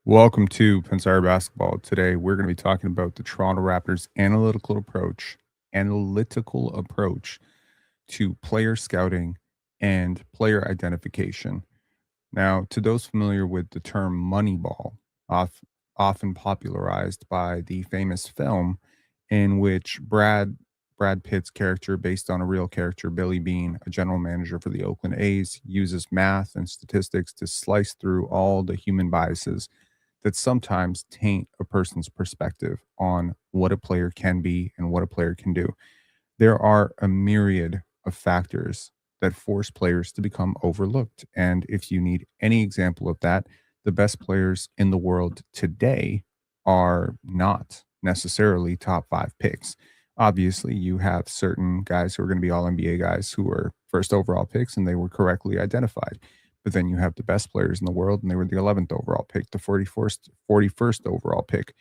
Welcome to PENSARE Basketball. Today, we're going to be talking about the Toronto Raptors' analytical approach to player scouting and player identification. Now, to those familiar with the term Moneyball, often popularized by the famous film in which Brad Pitt's character, based on a real character, Billy Bean, a general manager for the Oakland A's, uses math and statistics to slice through all the human biases that sometimes taint a person's perspective on what a player can be and what a player can do. There are a myriad of factors that force players to become overlooked. And if you need any example of that, the best players in the world today are not necessarily top five picks. Obviously, you have certain guys who are going to be all NBA guys who were first overall picks and they were correctly identified. But then you have the best players in the world and they were the 11th overall pick, the 41st overall pick,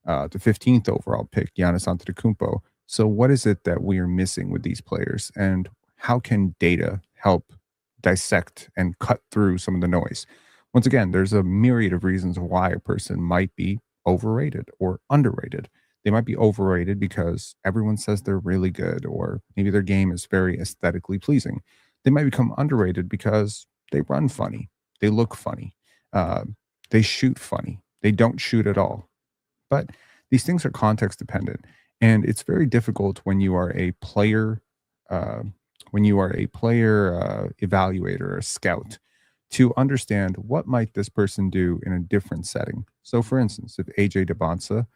the 15th overall pick, Giannis Antetokounmpo. So, what is it that we are missing with these players, and how can data help dissect and cut through some of the noise? Once again, there's a myriad of reasons why a person might be overrated or underrated. They might be overrated because everyone says they're really good, or maybe their game is very aesthetically pleasing. They might become underrated because they run funny, they look funny, uh, they shoot funny, they don't shoot at all. But these things are context dependent, and it's very difficult when you are a player, uh, evaluator or scout, to understand what might this person do in a different setting. So, for instance, if AJ DeBonsa,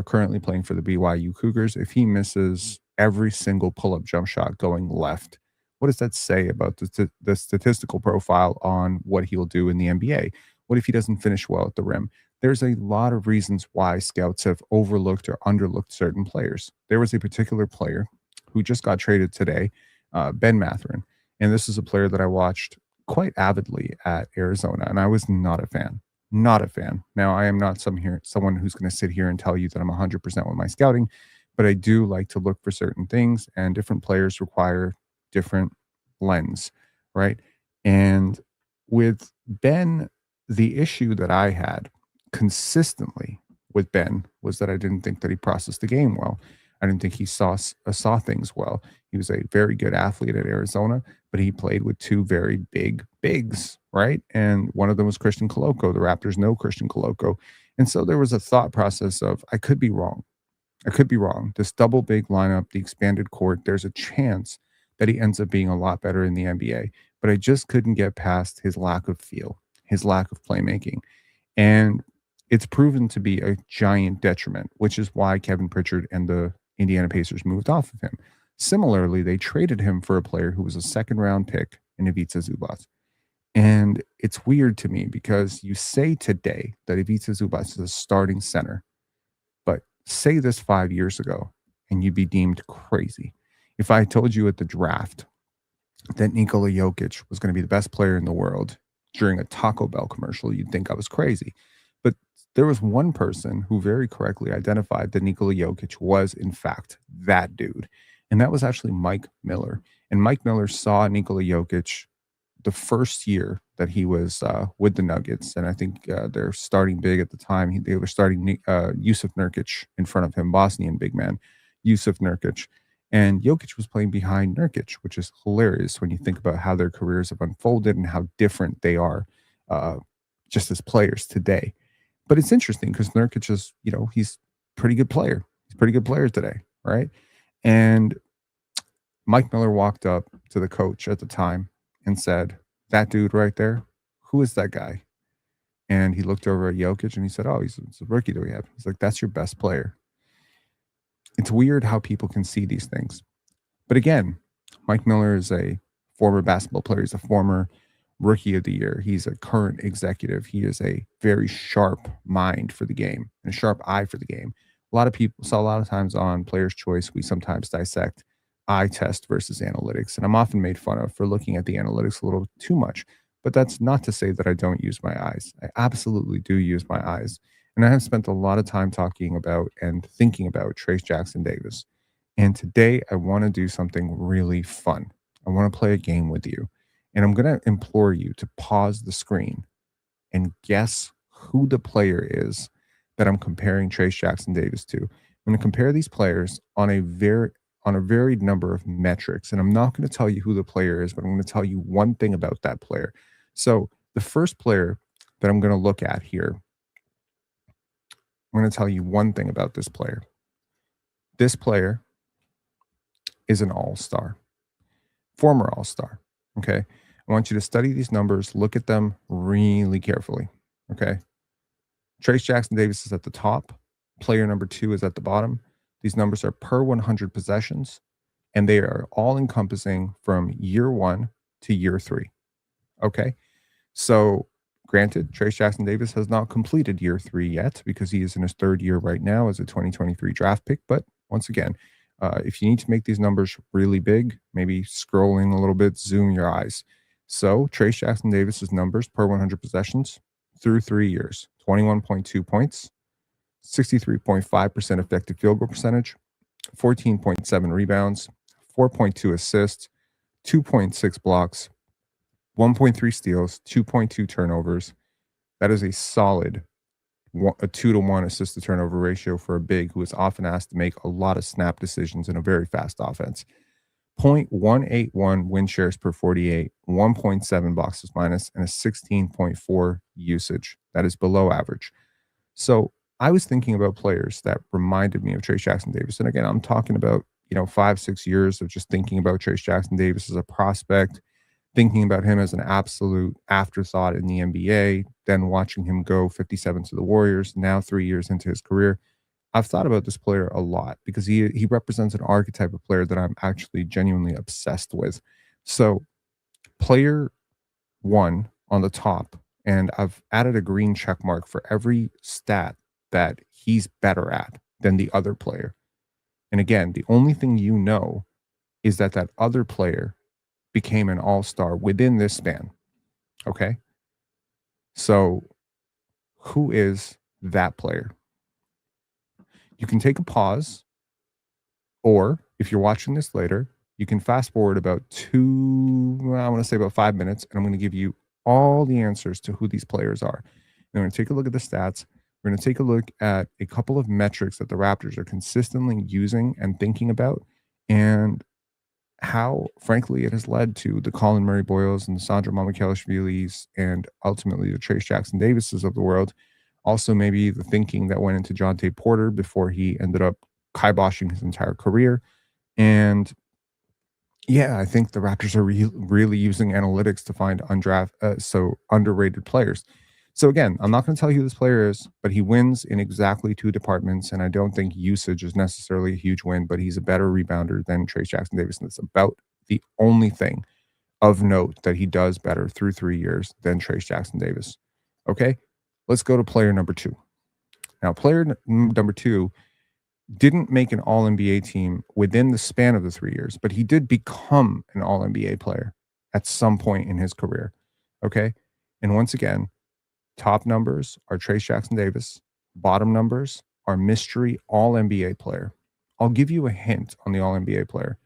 currently playing for the BYU Cougars, if he misses every single pull-up jump shot going left, what does that say about the statistical profile on what he'll do in the NBA? What if he doesn't finish well at the rim? There's a lot of reasons why scouts have overlooked or underlooked certain players. There was a particular player who just got traded today, Ben Matherin. And this is a player that I watched quite avidly at Arizona, and I was not a fan. Not a fan. Now, I am not someone who's going to sit here and tell you that I'm 100% with my scouting, but I do like to look for certain things, and different players require different lens, right? And with Ben, the issue that I had consistently with Ben was that I didn't think that he processed the game well. I didn't think he saw things well. He was a very good athlete at Arizona, but he played with two very big bigs, right? And one of them was Christian Coloco. The Raptors know Christian Coloco. And so there was a thought process of I could be wrong. I could be wrong. This double big lineup, the expanded court, there's a chance that he ends up being a lot better in the NBA. But I just couldn't get past his lack of feel, his lack of playmaking. And it's proven to be a giant detriment, which is why Kevin Pritchard and the Indiana Pacers moved off of him. Similarly, they traded him for a player who was a second round pick in Ivica Zubac. And it's weird to me because you say today that Ivica Zubac is a starting center, but say this 5 years ago and you'd be deemed crazy. If I told you at the draft that Nikola Jokic was going to be the best player in the world during a Taco Bell commercial, you'd think I was crazy. But there was one person who very correctly identified that Nikola Jokic was, in fact, that dude. And that was actually Mike Miller. And Mike Miller saw Nikola Jokic the first year that he was with the Nuggets. And I think they're starting big at the time. They were starting Yusuf Nurkic in front of him, Bosnian big man, Yusuf Nurkic. And Jokic was playing behind Nurkic, which is hilarious when you think about how their careers have unfolded and how different they are uh, just as players today. But it's interesting because Nurkic is, he's a pretty good player. He's a pretty good player today, right? And Mike Miller walked up to the coach at the time and said, "That dude right there, who is that guy?" And he looked over at Jokic and he said, "Oh, he's a rookie that we have." He's like, "That's your best player." It's weird how people can see these things. But again, Mike Miller is a former basketball player. He's a former rookie of the year. He's a current executive. He is a very sharp mind for the game and a sharp eye for the game. A lot of people saw a lot of times on Player's Choice, we sometimes dissect eye test versus analytics. And I'm often made fun of for looking at the analytics a little too much. But that's not to say that I don't use my eyes. I absolutely do use my eyes. And I have spent a lot of time talking about and thinking about Trayce Jackson-Davis. And today I want to do something really fun. I want to play a game with you. And I'm going to implore you to pause the screen and guess who the player is that I'm comparing Trayce Jackson-Davis to. I'm going to compare these players on a varied number of metrics, and I'm not going to tell you who the player is, but I'm going to tell you one thing about that player. So the first player that I'm going to look at here, I'm going to tell you one thing about this player. This player is an all-star, former all-star. Okay. I want you to study these numbers, look at them really carefully. Okay. Trayce Jackson-Davis is at the top. Player number 2 is at the bottom. These numbers are per 100 possessions, and they are all encompassing from year 1 to year 3. Okay. So granted, Trayce Jackson-Davis has not completed year 3 yet because he is in his third year right now as a 2023 draft pick. But once again, if you need to make these numbers really big, maybe scrolling a little bit, zoom your eyes. So Trayce Jackson-Davis's numbers per 100 possessions through 3 years: 21.2 points, 63.5% effective field goal percentage, 14.7 rebounds, 4.2 assists, 2.6 blocks, 1.3 steals, 2.2 turnovers. That is a solid 2-to-1 assist to turnover ratio for a big who is often asked to make a lot of snap decisions in a very fast offense. 0.181 win shares per 48, 1.7 boxes minus, and a 16.4 usage. That is below average. So I was thinking about players that reminded me of Trayce Jackson-Davis. And again, I'm talking about, 5-6 years of just thinking about Trayce Jackson-Davis as a prospect, thinking about him as an absolute afterthought in the NBA, then watching him go 57 to the Warriors, now 3 years into his career. I've thought about this player a lot because he represents an archetype of player that I'm actually genuinely obsessed with. So player 1 on the top, and I've added a green check mark for every stat that he's better at than the other player. And again, the only thing you know is that that other player became an all-star within this span. Okay? So who is that player? You can take a pause, or if you're watching this later, you can fast forward about 5 minutes, and I'm going to give you all the answers to who these players are. And we're going to take a look at the stats. We're going to take a look at a couple of metrics that the Raptors are consistently using and thinking about, and how, frankly, it has led to the Colin Murray Boyles and the Sandro Mamukelashvilis and ultimately the Trayce Jackson-Davises of the world. Also, maybe the thinking that went into Jonte Porter before he ended up kiboshing his entire career. And yeah, I think the Raptors are really using analytics to find underrated players. So again, I'm not going to tell you who this player is, but he wins in exactly 2 departments, and I don't think usage is necessarily a huge win, but he's a better rebounder than Trayce Jackson-Davis, and it's about the only thing of note that he does better through 3 years than Trayce Jackson-Davis. Okay, let's go to player number 2. Now, player number 2 didn't make an All-NBA team within the span of the 3 years, but he did become an All-NBA player at some point in his career. Okay, and once again, top numbers are Trayce Jackson-Davis. Bottom numbers are mystery All-NBA player. I'll give you a hint on the All-NBA player.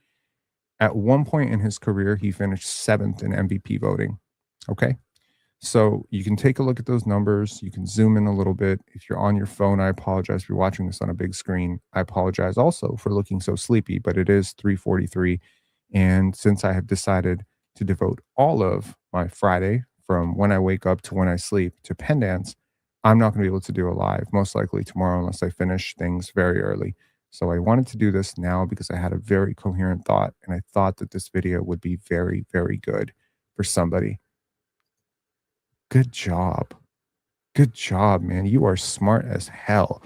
At one point in his career, he finished 7th in MVP voting. Okay? So you can take a look at those numbers. You can zoom in a little bit. If you're on your phone, I apologize for watching this on a big screen. I apologize also for looking so sleepy, but it is 3:43. And since I have decided to devote all of my Friday from when I wake up to when I sleep to pen dance, I'm not going to be able to do a live, most likely tomorrow, unless I finish things very early. So I wanted to do this now because I had a very coherent thought, and I thought that this video would be very, very good for somebody. Good job. Good job, man. You are smart as hell.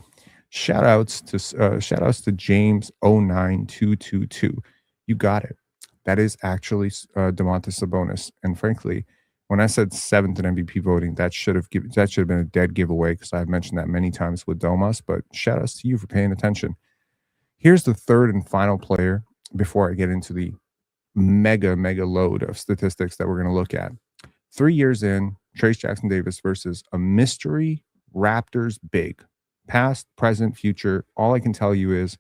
Shout outs to James09222. You got it. That is actually Domantas Sabonis. And frankly, when I said 7th in MVP voting, that should have been a dead giveaway because I've mentioned that many times with Domas. But shout outs to you for paying attention. Here's the third and final player before I get into the mega load of statistics that we're going to look at. 3 years in, Trayce Jackson-Davis versus a mystery Raptors big. Past, present, future. All I can tell you is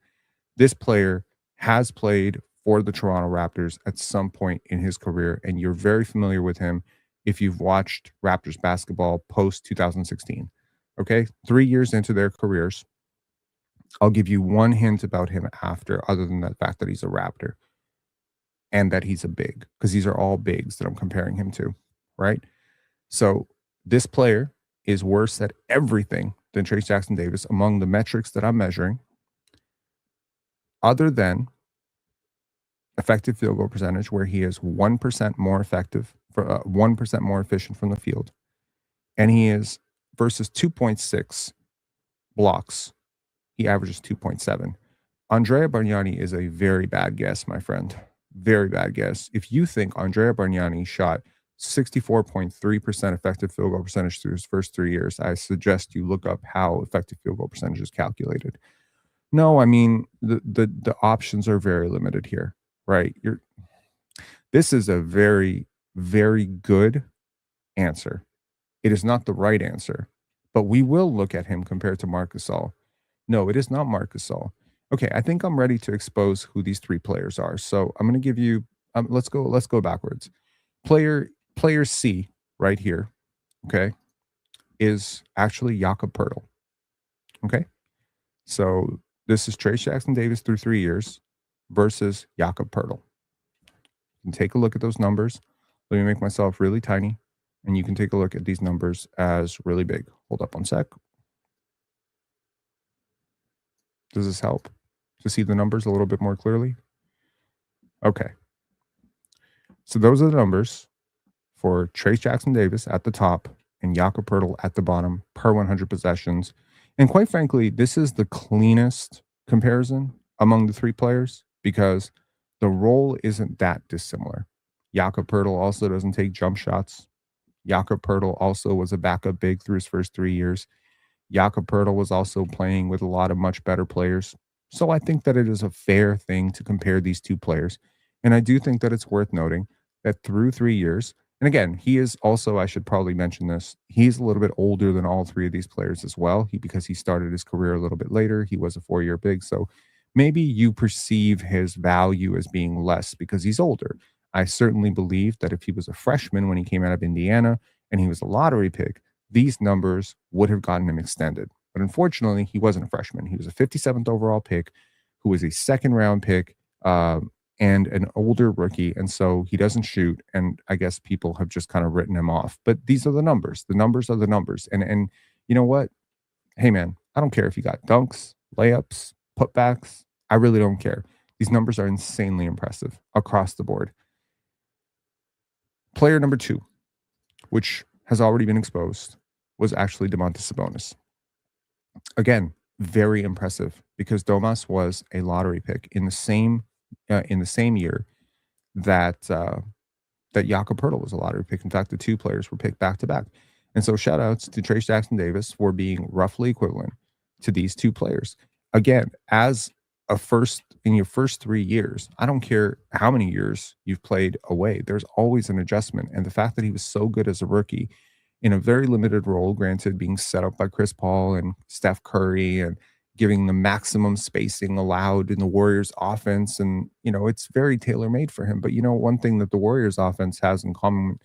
this player has played for the Toronto Raptors at some point in his career, and you're very familiar with him if you've watched Raptors basketball post 2016. Okay. 3 years into their careers. I'll give you one hint about him after, other than the fact that he's a Raptor and that he's a big, because these are all bigs that I'm comparing him to, right? So this player is worse at everything than Trayce Jackson-Davis among the metrics that I'm measuring, other than effective field goal percentage, where he is 1% more effective, for 1% more efficient from the field. And he is versus 2.6 blocks. He averages 2.7. Andrea Bargnani is a very bad guess, my friend. Very bad guess. If you think Andrea Bargnani shot 64.3% effective field goal percentage through his first 3 years, I suggest you look up how effective field goal percentage is calculated. No, I mean the options are very limited here, right? This is a very, very good answer. It is not the right answer, but we will look at him compared to Marc Gasol. No, it is not Marc Gasol. Okay, I think I'm ready to expose who these three players are. So I'm going to give you. Let's go backwards. Player C right here, okay, is actually Jakob Poeltl. Okay, so this is Trayce Jackson-Davis through 3 years versus Jakob Poeltl. And take a look at those numbers. Let me make myself really tiny, and you can take a look at these numbers as really big. Hold up one sec. Does this help to see the numbers a little bit more clearly? Okay. So those are the numbers for Trayce Jackson-Davis at the top and Jakob Poeltl at the bottom per 100 possessions. And quite frankly, this is the cleanest comparison among the three players because the role isn't that dissimilar. Jakob Poeltl also doesn't take jump shots. Jakob Poeltl also was a backup big through his first 3 years. Jakob Poeltl was also playing with a lot of much better players. So I think that it is a fair thing to compare these two players. And I do think that it's worth noting that through 3 years, and again, he is also, I should probably mention this, he's a little bit older than all three of these players as well. Because he started his career a little bit later. He was a 4-year big. So maybe you perceive his value as being less because he's older. I certainly believe that if he was a freshman when he came out of Indiana and he was a lottery pick, these numbers would have gotten him extended. But unfortunately, he wasn't a freshman. He was a 57th overall pick who was a second round pick and an older rookie. And so he doesn't shoot. And I guess people have just kind of written him off. But these are the numbers. The numbers are the numbers. And you know what? Hey, man, I don't care if you got dunks, layups, putbacks. I really don't care. These numbers are insanely impressive across the board. Player number 2, which has already been exposed, was actually Domantas Sabonis. Again, very impressive because Domas was a lottery pick in the same year that that Jakob Poeltl was a lottery pick. In fact, the two players were picked back to back. And so shout outs to Trayce Jackson-Davis for being roughly equivalent to these two players. Again, as in your first 3 years, I don't care how many years you've played away, there's always an adjustment. And the fact that he was so good as a rookie in a very limited role, granted being set up by Chris Paul and Steph Curry and giving the maximum spacing allowed in the Warriors offense. And, it's very tailor-made for him. But, one thing that the Warriors offense has in common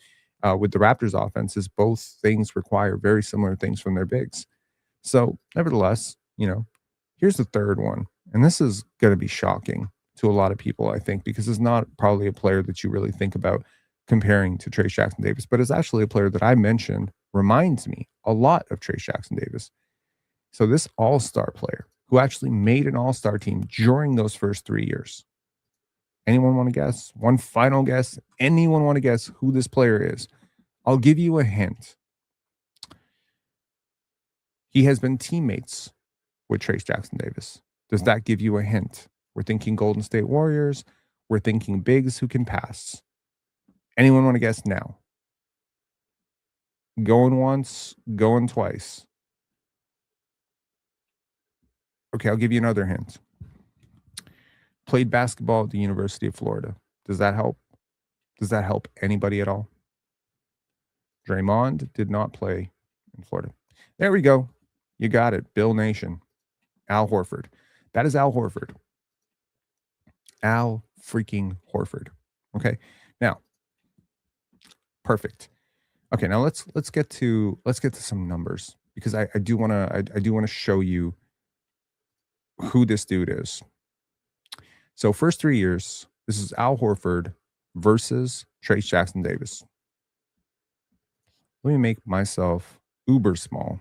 with the Raptors offense is both things require very similar things from their bigs. So nevertheless, here's the third one. And this is going to be shocking to a lot of people, I think, because it's not probably a player that you really think about comparing to Trayce Jackson-Davis, but it's actually a player that I mentioned reminds me a lot of Trayce Jackson-Davis. So this all-star player who actually made an all-star team during those first 3 years. Anyone want to guess? One final guess? Anyone want to guess who this player is? I'll give you a hint. He has been teammates with Trayce Jackson-Davis. Does that give you a hint? We're thinking Golden State Warriors. We're thinking bigs who can pass. Anyone want to guess now? Going once, going twice. Okay, I'll give you another hint. Played basketball at the University of Florida. Does that help? Does that help anybody at all? Draymond did not play in Florida. There we go. You got it. Bill Nation. Al Horford. That is Al Horford. Al freaking Horford. Okay. Now, perfect. Okay, now let's get to some numbers because I do want to I do want to show you who this dude is. So first 3 years, this is Al Horford versus Trayce Jackson-Davis. Let me make myself uber small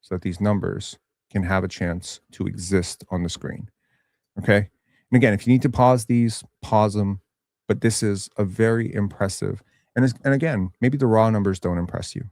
so that these numbers can have a chance to exist on the screen. Okay. And again, if you need to pause these, pause them. But this is a very impressive. And again, maybe the raw numbers don't impress you.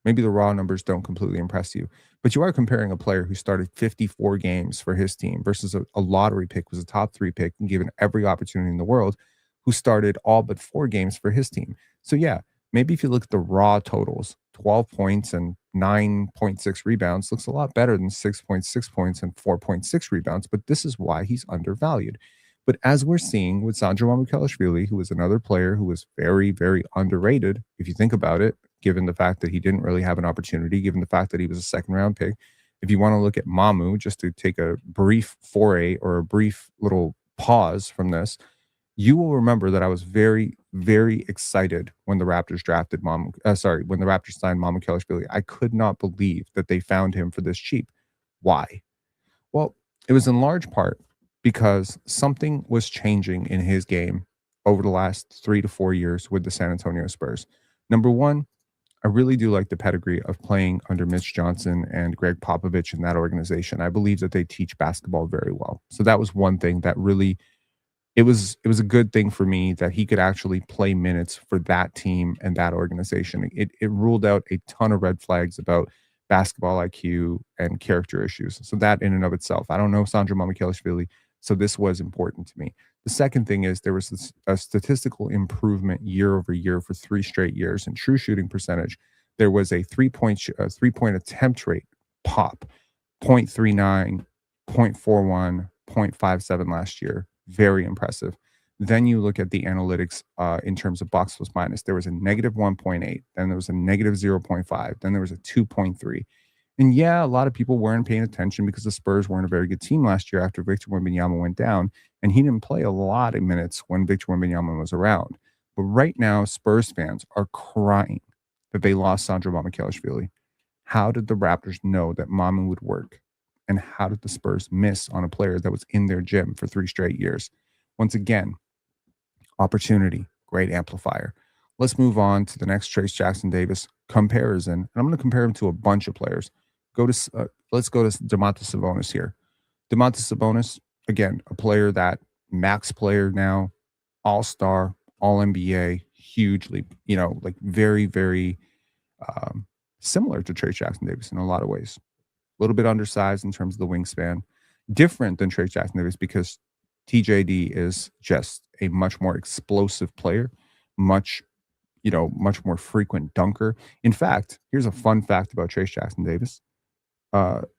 Maybe the raw numbers don't completely impress you. But you are comparing a player who started 54 games for his team versus a lottery pick, was a top 3 pick and given every opportunity in the world, who started all but 4 games for his team. So yeah, maybe if you look at the raw totals, 12 points and 9.6 rebounds looks a lot better than 6.6 points and 4.6 rebounds, but this is why he's undervalued. But as we're seeing with Sandro Mamukelashvili, who is another player who was very, very underrated, if you think about it, given the fact that he didn't really have an opportunity, given the fact that he was a second round pick. If you want to look at Mamu, just to take a brief foray or a brief little pause from this, you will remember that I was very, very excited when the Raptors drafted when the Raptors signed Mamukelashvili. I could not believe that they found him for this cheap. Why? Well, it was in large part because something was changing in his game over the last 3 to 4 years with the San Antonio Spurs. Number one, I really do like the pedigree of playing under Mitch Johnson and Greg Popovich in that organization. I believe that they teach basketball very well. So that was one thing that really it was a good thing for me that he could actually play minutes for that team and that organization. It ruled out a ton of red flags about basketball IQ and character issues. So that in and of itself, I don't know Sandro Mamukelashvili, so this was important to me. The second thing is there was a statistical improvement year over year for 3 straight years in true shooting percentage. There was a 3-point attempt rate pop, 0.39, 0.41, 0.57 last year. Very impressive. Then you look at the analytics in terms of box plus minus. There was a negative 1.8, then there was a negative 0.5, then there was a 2.3. And yeah, a lot of people weren't paying attention because the Spurs weren't a very good team last year after Victor Wembanyama went down, and he didn't play a lot of minutes when Victor Wembanyama was around. But right now, Spurs fans are crying that they lost Sandro Mamukelashvili. How did the Raptors know that Mamu would work? And how did the Spurs miss on a player that was in their gym for 3 straight years? Once again, opportunity, great amplifier. Let's move on to the next Trayce Jackson-Davis comparison. And I'm going to compare him to a bunch of players. Let's go to Domantas Sabonis here. Domantas Sabonis, again, a player that max player now, all-star, all-NBA, hugely, like very, very similar to Trayce Jackson-Davis in a lot of ways. A little bit undersized in terms of the wingspan, different than Trayce Jackson-Davis because TJD is just a much more explosive player, much more frequent dunker. In fact, here's a fun fact about Trayce Jackson-Davis.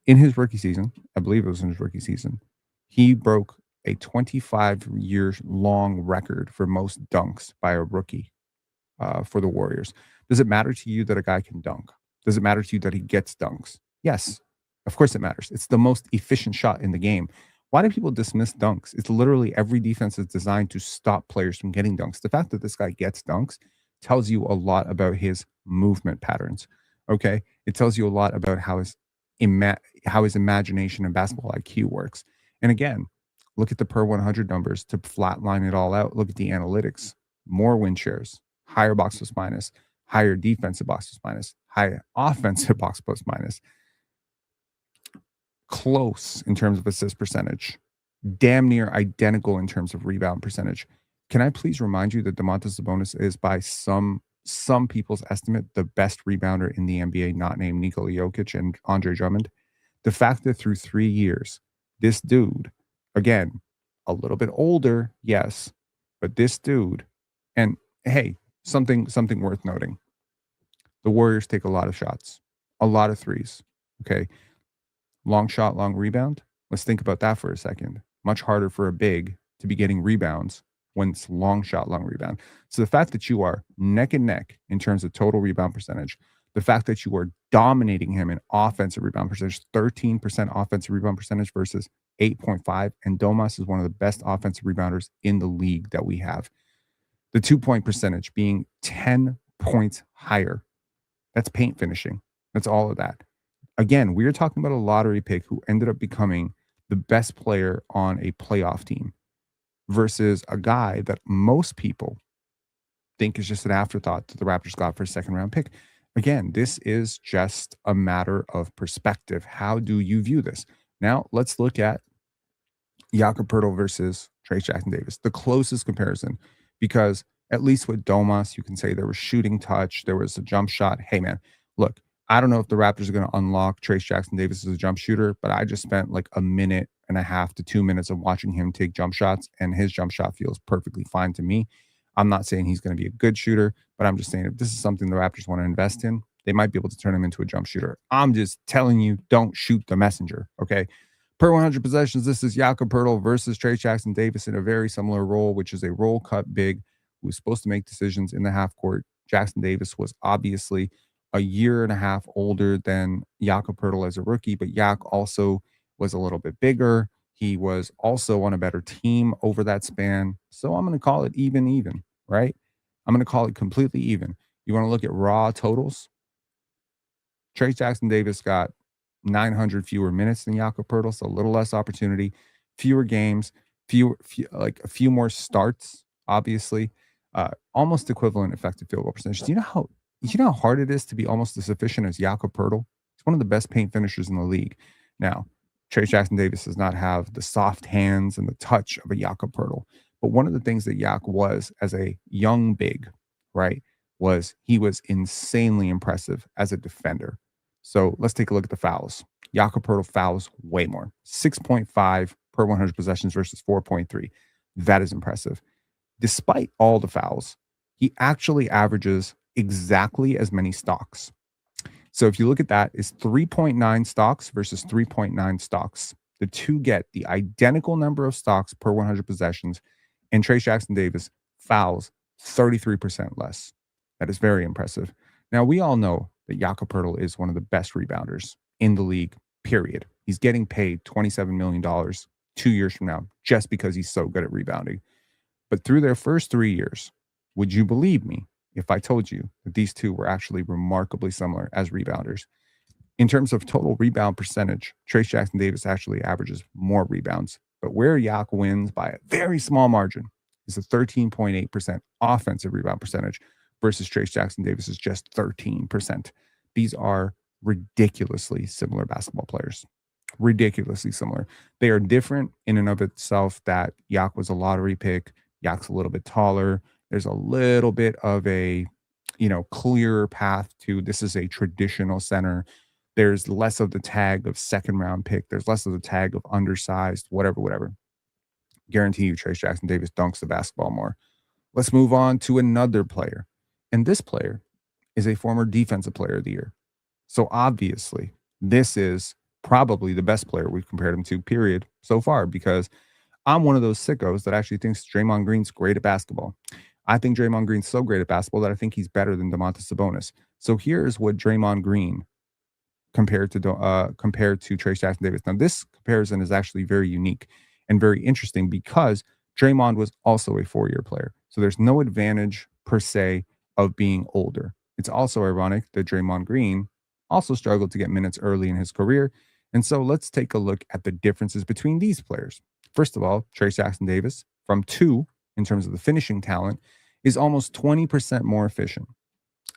In his rookie season, I believe it was in his rookie season, he broke a 25-year-long record for most dunks by a rookie for the Warriors. Does it matter to you that a guy can dunk? Does it matter to you that he gets dunks? Yes, of course it matters. It's the most efficient shot in the game. Why do people dismiss dunks? It's literally every defense is designed to stop players from getting dunks. The fact that this guy gets dunks tells you a lot about his movement patterns. Okay, it tells you a lot about how his imagination and basketball IQ works. And again, look at the per 100 numbers to flatline it all out. Look at the analytics: more win shares, higher box plus minus, higher defensive box plus minus, higher offensive box plus minus. Close in terms of assist percentage, damn near identical in terms of rebound percentage. Can I please remind you that Domantas Sabonis is, by some people's estimate, the best rebounder in the NBA, not named Nikola Jokic and Andre Drummond? The fact that through 3 years, this dude, again, a little bit older, yes, but this dude, and hey, something worth noting. The Warriors take a lot of shots, a lot of threes, okay? Long shot, long rebound. Let's think about that for a second. Much harder for a big to be getting rebounds when it's long shot, long rebound. So the fact that you are neck and neck in terms of total rebound percentage, the fact that you are dominating him in offensive rebound percentage, 13% offensive rebound percentage versus 8.5, and Domas is one of the best offensive rebounders in the league that we have. The 2-point percentage being 10 points higher. That's paint finishing. That's all of that. Again, we are talking about a lottery pick who ended up becoming the best player on a playoff team versus a guy that most people think is just an afterthought that the Raptors got for a second round pick. Again, this is just a matter of perspective. How do you view this? Now, let's look at Jakob Poeltl versus Trayce Jackson-Davis, the closest comparison, because at least with Domas, you can say there was shooting touch, there was a jump shot. Hey, man, look, I don't know if the Raptors are going to unlock Trayce Jackson-Davis as a jump shooter, but I just spent like a minute and a half to 2 minutes of watching him take jump shots, and his jump shot feels perfectly fine to me. I'm not saying he's going to be a good shooter, but I'm just saying if this is something the Raptors want to invest in, they might be able to turn him into a jump shooter. I'm just telling you, don't shoot the messenger, okay? Per 100 possessions, this is Jakob Poeltl versus Trayce Jackson-Davis in a very similar role, which is a roll cut big who's supposed to make decisions in the half court. Jackson-Davis was obviously a year and a half older than Jakob Poeltl as a rookie, but Jak also was a little bit bigger. He was also on a better team over that span. So I'm going to call it even, right? I'm going to call it completely even. You want to look at raw totals? Trayce Jackson-Davis got 900 fewer minutes than Jakob Poeltl, so a little less opportunity, fewer games, like a few more starts, obviously. Almost equivalent effective field goal percentage. Do you know how hard it is to be almost as efficient as Jakob Poeltl? He's one of the best paint finishers in the league. Now, Trayce Jackson-Davis does not have the soft hands and the touch of a Jakob Poeltl, but one of the things that Jak was as a young big, right, was he was insanely impressive as a defender. So let's take a look at the fouls. Jakob Poeltl fouls way more, 6.5 per 100 possessions versus 4.3. That is impressive. Despite all the fouls, he actually averages exactly as many stocks. So if you look at that, it's 3.9 stocks versus 3.9 stocks. The two get the identical number of stocks per 100 possessions, and Trayce Jackson-Davis fouls 33% less. That is very impressive. Now, we all know that Jakob Poeltl is one of the best rebounders in the league, period. He's getting paid $27 million 2 years from now just because he's so good at rebounding. But through their first 3 years, would you believe me if I told you that these two were actually remarkably similar as rebounders? In terms of total rebound percentage, Trayce Jackson-Davis actually averages more rebounds. But where Jak wins by a very small margin is a 13.8% offensive rebound percentage versus Trayce Jackson-Davis is just 13%. These are ridiculously similar basketball players. Ridiculously similar. They are different in and of itself that Jak was a lottery pick. Jak's a little bit taller. There's a little bit of a, clearer path to this is a traditional center. There's less of the tag of second round pick. There's less of the tag of undersized, whatever. Guarantee you Trayce Jackson-Davis dunks the basketball more. Let's move on to another player. And this player is a former defensive player of the year. So obviously, this is probably the best player we've compared him to, period, so far, because I'm one of those sickos that actually thinks Draymond Green's great at basketball. I think Draymond Green's so great at basketball that I think he's better than Domantas Sabonis. So here's what Draymond Green compared to Trayce Jackson-Davis. Now, this comparison is actually very unique and very interesting because Draymond was also a 4-year player. So there's no advantage per se of being older. It's also ironic that Draymond Green also struggled to get minutes early in his career. And so let's take a look at the differences between these players. First of all, Trayce Jackson-Davis, from 2 in terms of the finishing talent, is almost 20% more efficient,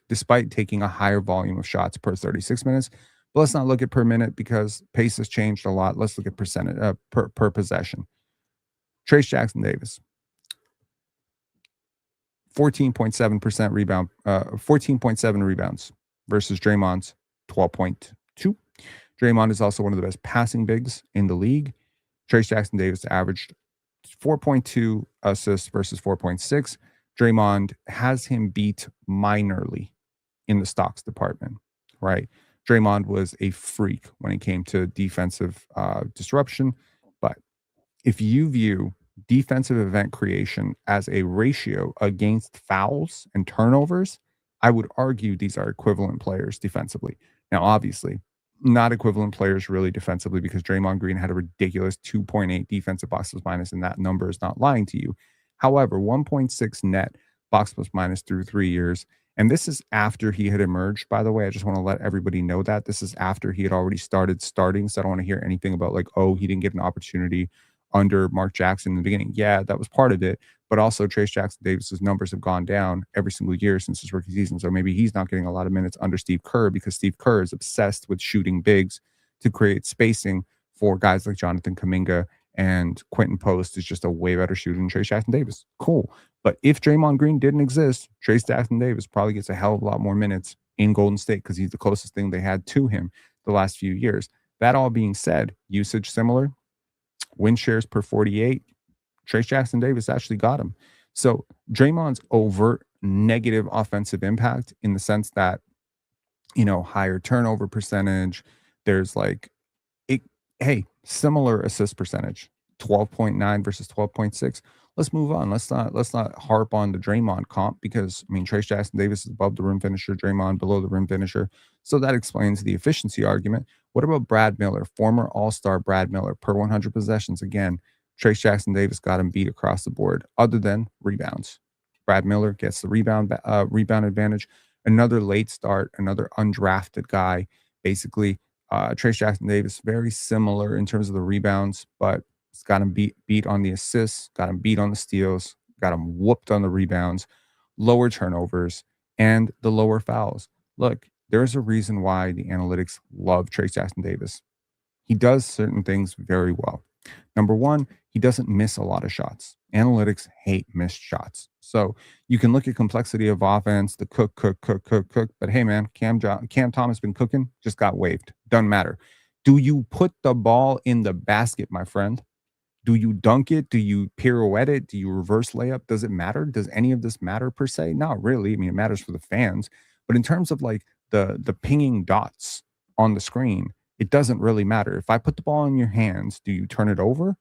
despite taking a higher volume of shots per 36 minutes. But let's not look at per minute because pace has changed a lot. Let's look at percentage per possession. Trayce Jackson-Davis, 14.7% rebound, 14.7 rebounds versus Draymond's 12.2. Draymond is also one of the best passing bigs in the league. Trayce Jackson-Davis averaged 4.2 assists versus 4.6. Draymond has him beat minorly in the stocks department, right? Draymond was a freak when it came to defensive disruption. But if you view defensive event creation as a ratio against fouls and turnovers, I would argue these are equivalent players defensively. Now, obviously, not equivalent players really defensively because Draymond Green had a ridiculous 2.8 defensive box plus minus, and that number is not lying to you. However, 1.6 net box plus minus through 3 years And this is after he had emerged, by the way. I just want to let everybody know that. This is after he had already started starting. So I don't want to hear anything about like, oh, he didn't get an opportunity under Mark Jackson in the beginning. Yeah, that was part of it. But also Trayce Jackson-Davis's numbers have gone down every single year since his rookie season. So maybe he's not getting a lot of minutes under Steve Kerr because Steve Kerr is obsessed with shooting bigs to create spacing for guys like Jonathan Kuminga, and Quentin Post is just a way better shooter than Trayce Jackson-Davis. Cool. But if Draymond Green didn't exist, Trayce Jackson-Davis probably gets a hell of a lot more minutes in Golden State because he's the closest thing they had to him the last few years. That all being said, usage similar, win shares per 48, Trayce Jackson-Davis actually got him. So Draymond's overt negative offensive impact in the sense that, higher turnover percentage, there's like, hey, similar assist percentage, 12.9 versus 12.6. Let's move on. Let's not harp on the Draymond comp because Trayce Jackson-Davis is above the rim finisher, Draymond below the rim finisher. So that explains the efficiency argument. What about Brad Miller, former All-Star Brad Miller, per 100 possessions? Again, Trayce Jackson-Davis got him beat across the board, other than rebounds. Brad Miller gets the rebound advantage. Another late start, another undrafted guy, basically. Trayce Jackson-Davis, very similar in terms of the rebounds, but it's got him beat on the assists, got him beat on the steals, got him whooped on the rebounds, lower turnovers, and the lower fouls. Look, there's a reason why the analytics love Trayce Jackson-Davis. He does certain things very well. Number one, he doesn't miss a lot of shots. Analytics hate missed shots. So you can look at complexity of offense, the cook. But hey, man, Cam Thomas been cooking, just got waived. Doesn't matter. Do you put the ball in the basket, my friend? Do you dunk it? Do you pirouette it? Do you reverse layup? Does it matter? Does any of this matter per se? Not really. It matters for the fans. But in terms of like the pinging dots on the screen, it doesn't really matter. If I put the ball in your hands, do you turn it over?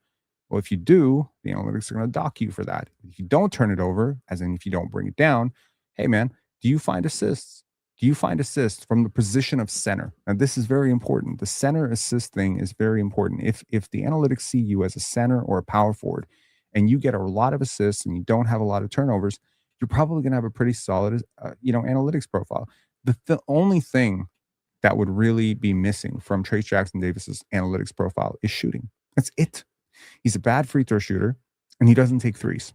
Well, if you do, the analytics are going to dock you for that. If you don't turn it over, as in if you don't bring it down, hey, man, do you find assists? Do you find assists from the position of center? Now, this is very important. The center assist thing is very important. If the analytics see you as a center or a power forward and you get a lot of assists and you don't have a lot of turnovers, you're probably going to have a pretty solid, analytics profile. The only thing that would really be missing from Trayce Jackson-Davis's analytics profile is shooting. That's it. He's a bad free throw shooter, and he doesn't take threes.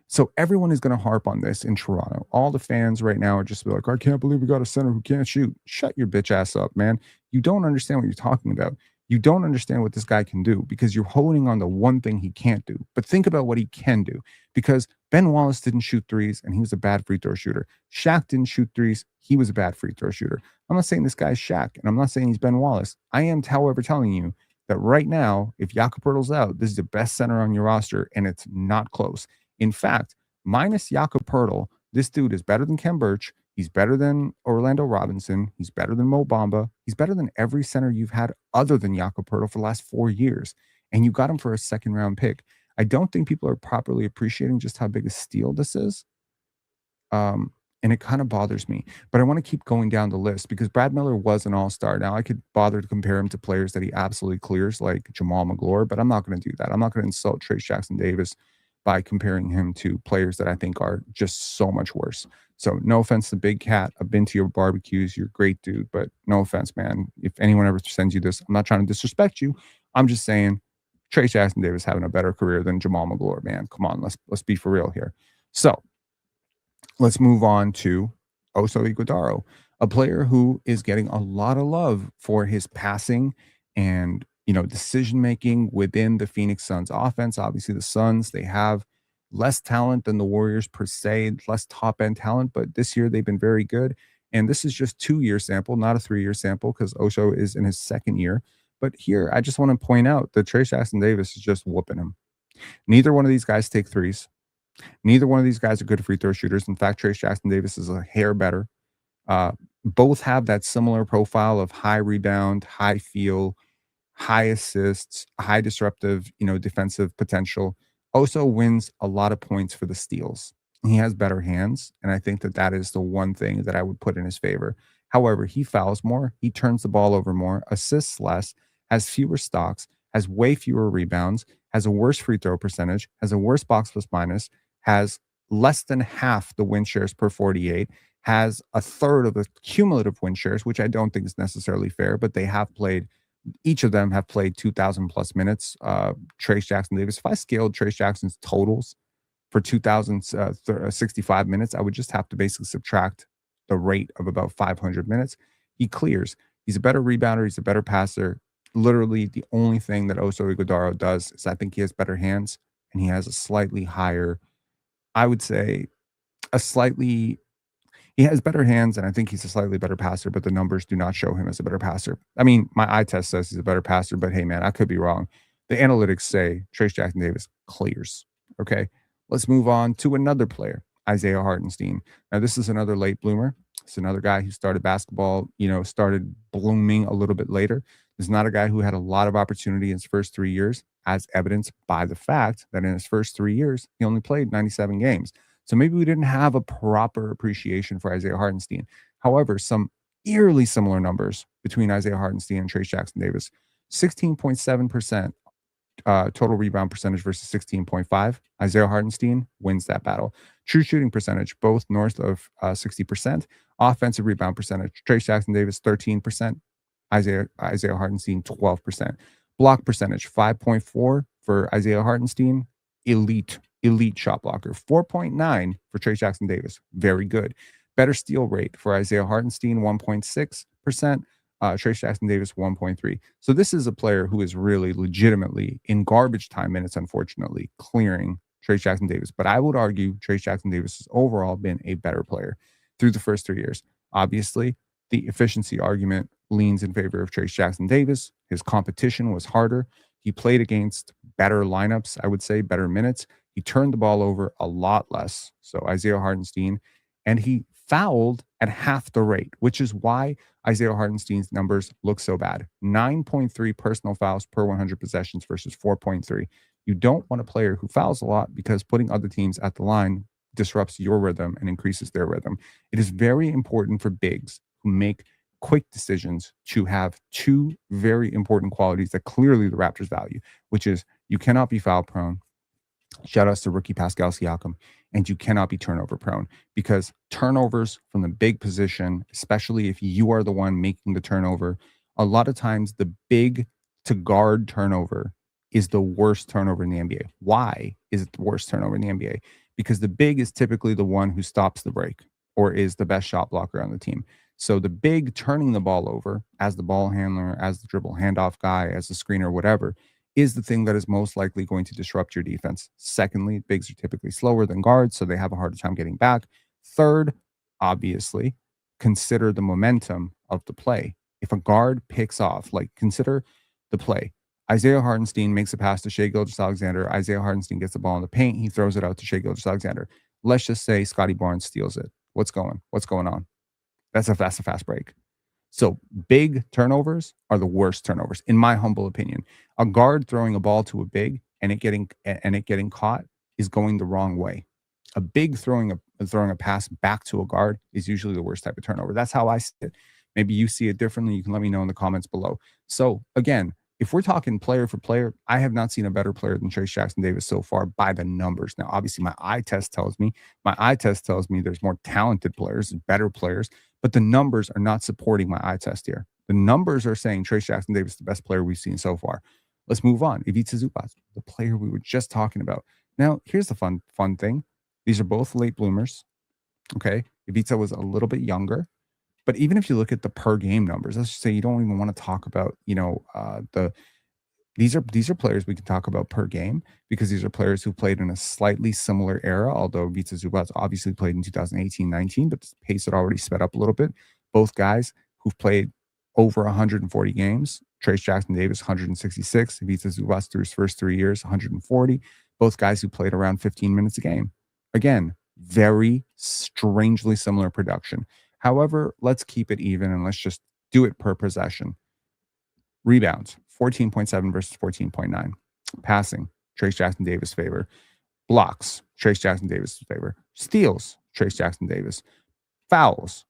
So everyone is going to harp on this in Toronto. All the fans right now are just like, I can't believe we got a center who can't shoot. Shut your bitch ass up, man. You don't understand what you're talking about. You don't understand what this guy can do because you're honing on the one thing he can't do. But think about what he can do, because Ben Wallace didn't shoot threes and he was a bad free throw shooter. Shaq didn't shoot threes. He was a bad free throw shooter. I'm not saying this guy's Shaq, and I'm not saying he's Ben Wallace. I am, however, telling you that right now, if Jakob Poeltl's out, this is the best center on your roster, and it's not close. In fact, minus Jakob Poeltl, this dude is better than Kem Birch. He's better than Orlando Robinson. He's better than Mo Bamba. He's better than every center you've had other than Jakob Poeltl for the last 4 years. And you got him for a second-round pick. I don't think people are properly appreciating just how big a steal this is. And it kind of bothers me. But I want to keep going down the list because Brad Miller was an all-star. Now, I could bother to compare him to players that he absolutely clears, like Jamal Magloire, but I'm not going to do that. I'm not going to insult Trayce Jackson-Davis by comparing him to players that I think are just so much worse. So no offense to Big Cat. I've been to your barbecues. You're a great dude, but no offense, man. If anyone ever sends you this, I'm not trying to disrespect you. I'm just saying Trayce Jackson-Davis having a better career than Jamal Magloire, man. Come on, let's be for real here. So let's move on to Oso Ighodaro, a player who is getting a lot of love for his passing and decision-making within the Phoenix Suns offense. Obviously, the Suns, they have less talent than the Warriors per se, less top-end talent, but this year they've been very good. And this is just 2-year sample, not a 3-year sample, because Oso is in his second year. But here, I just want to point out that Trayce Jackson-Davis is just whooping him. Neither one of these guys take threes. Neither one of these guys are good free throw shooters. In fact, Trayce Jackson-Davis is a hair better. Both have that similar profile of high rebound, high feel, high assists, high disruptive, defensive potential. Oso wins a lot of points for the steals. He has better hands, and I think that is the one thing that I would put in his favor. However, he fouls more, he turns the ball over more, assists less, has fewer stocks, has way fewer rebounds, has a worse free throw percentage, has a worse box plus minus, has less than half the win shares per 48, has a third of the cumulative win shares, which I don't think is necessarily fair, but they have played, each of them have played 2,000 plus minutes. Trayce Jackson-Davis, if I scaled Trayce Jackson's totals for 2,065 minutes, I would just have to basically subtract the rate of about 500 minutes. He clears. He's a better rebounder. He's a better passer. Literally, the only thing that Oso Ighodaro does is I think he has better hands and he has a slightly higher, I would say, a slightly, he has better hands, and I think he's a slightly better passer, but the numbers do not show him as a better passer. I mean, my eye test says he's a better passer, but hey, man, I could be wrong. The analytics say Trayce Jackson-Davis clears. Okay, let's move on to another player, Isaiah Hartenstein. Now, this is another late bloomer. It's another guy who started basketball, started blooming a little bit later. This is not a guy who had a lot of opportunity in his first 3 years, as evidenced by the fact that in his first 3 years, he only played 97 games. So maybe we didn't have a proper appreciation for Isaiah Hartenstein. However, some eerily similar numbers between Isaiah Hartenstein and Trayce Jackson-Davis. 16.7% total rebound percentage versus 16.5. Isaiah Hartenstein wins that battle. True shooting percentage, both north of 60%. Offensive rebound percentage, Trayce Jackson-Davis 13%. Isaiah Hartenstein 12%. Block percentage, 5.4 for Isaiah Hartenstein. Elite shot blocker. 4.9 for Trayce Jackson-Davis. Very good. Better steal rate for Isaiah Hartenstein, 1.6%. Trayce Jackson-Davis, 1.3. So this is a player who is really legitimately in garbage time minutes, unfortunately, clearing Trayce Jackson-Davis. But I would argue Trayce Jackson-Davis has overall been a better player through the first 3 years. Obviously, the efficiency argument leans in favor of Trayce Jackson-Davis. His competition was harder. He played against better lineups, I would say, better minutes. He turned the ball over a lot less. So Isaiah Hartenstein, and he fouled at half the rate, which is why Isaiah Hartenstein's numbers look so bad. 9.3 personal fouls per 100 possessions versus 4.3. You don't want a player who fouls a lot because putting other teams at the line disrupts your rhythm and increases their rhythm. It is very important for bigs who make quick decisions to have two very important qualities that clearly the Raptors value, which is you cannot be foul prone. Shout outs to rookie Pascal Siakam. And you cannot be turnover prone, because turnovers from the big position, especially if you are the one making the turnover, a lot of times the big to guard turnover is the worst turnover in the NBA. Why is it the worst turnover in the NBA? Because the big is typically the one who stops the break or is the best shot blocker on the team. So the big turning the ball over as the ball handler, as the dribble handoff guy, as the screener, whatever, is the thing that is most likely going to disrupt your defense. Secondly, bigs are typically slower than guards, so they have a harder time getting back. Third, obviously, consider the momentum of the play. If a guard picks off, like consider the play. Isaiah Hartenstein makes a pass to Shai Gilgeous-Alexander. Isaiah Hartenstein gets the ball in the paint. He throws it out to Shai Gilgeous-Alexander. Let's just say Scotty Barnes steals it. What's going on? That's a fast break. So big turnovers are the worst turnovers, in my humble opinion. A guard throwing a ball to a big and it getting caught is going the wrong way. A big throwing a pass back to a guard is usually the worst type of turnover. That's how I see it. Maybe you see it differently. You can let me know in the comments below. So again, if we're talking player for player, I have not seen a better player than Trayce Jackson-Davis so far by the numbers. Now, obviously, my eye test tells me there's more talented players, better players, but the numbers are not supporting my eye test here. The numbers are saying Trayce Jackson-Davis is the best player we've seen so far. Let's move on. Ivica Zubac, the player we were just talking about. Now, here's the fun thing. These are both late bloomers. Okay. Ivica was a little bit younger. But even if you look at the per game numbers, let's just say you don't even want to talk about, these are players we can talk about per game, because these are players who played in a slightly similar era, although Ivica Zubac obviously played in 2018-19, but the pace had already sped up a little bit. Both guys who've played over 140 games, Trayce Jackson-Davis 166, Ivica Zubac through his first 3 years 140, both guys who played around 15 minutes a game. Again, very strangely similar production. However, let's keep it even and let's just do it per possession. Rebounds, 14.7 versus 14.9. Passing, Trayce Jackson-Davis' favor. Blocks, Trayce Jackson-Davis' favor. Steals, Trayce Jackson-Davis. Fouls.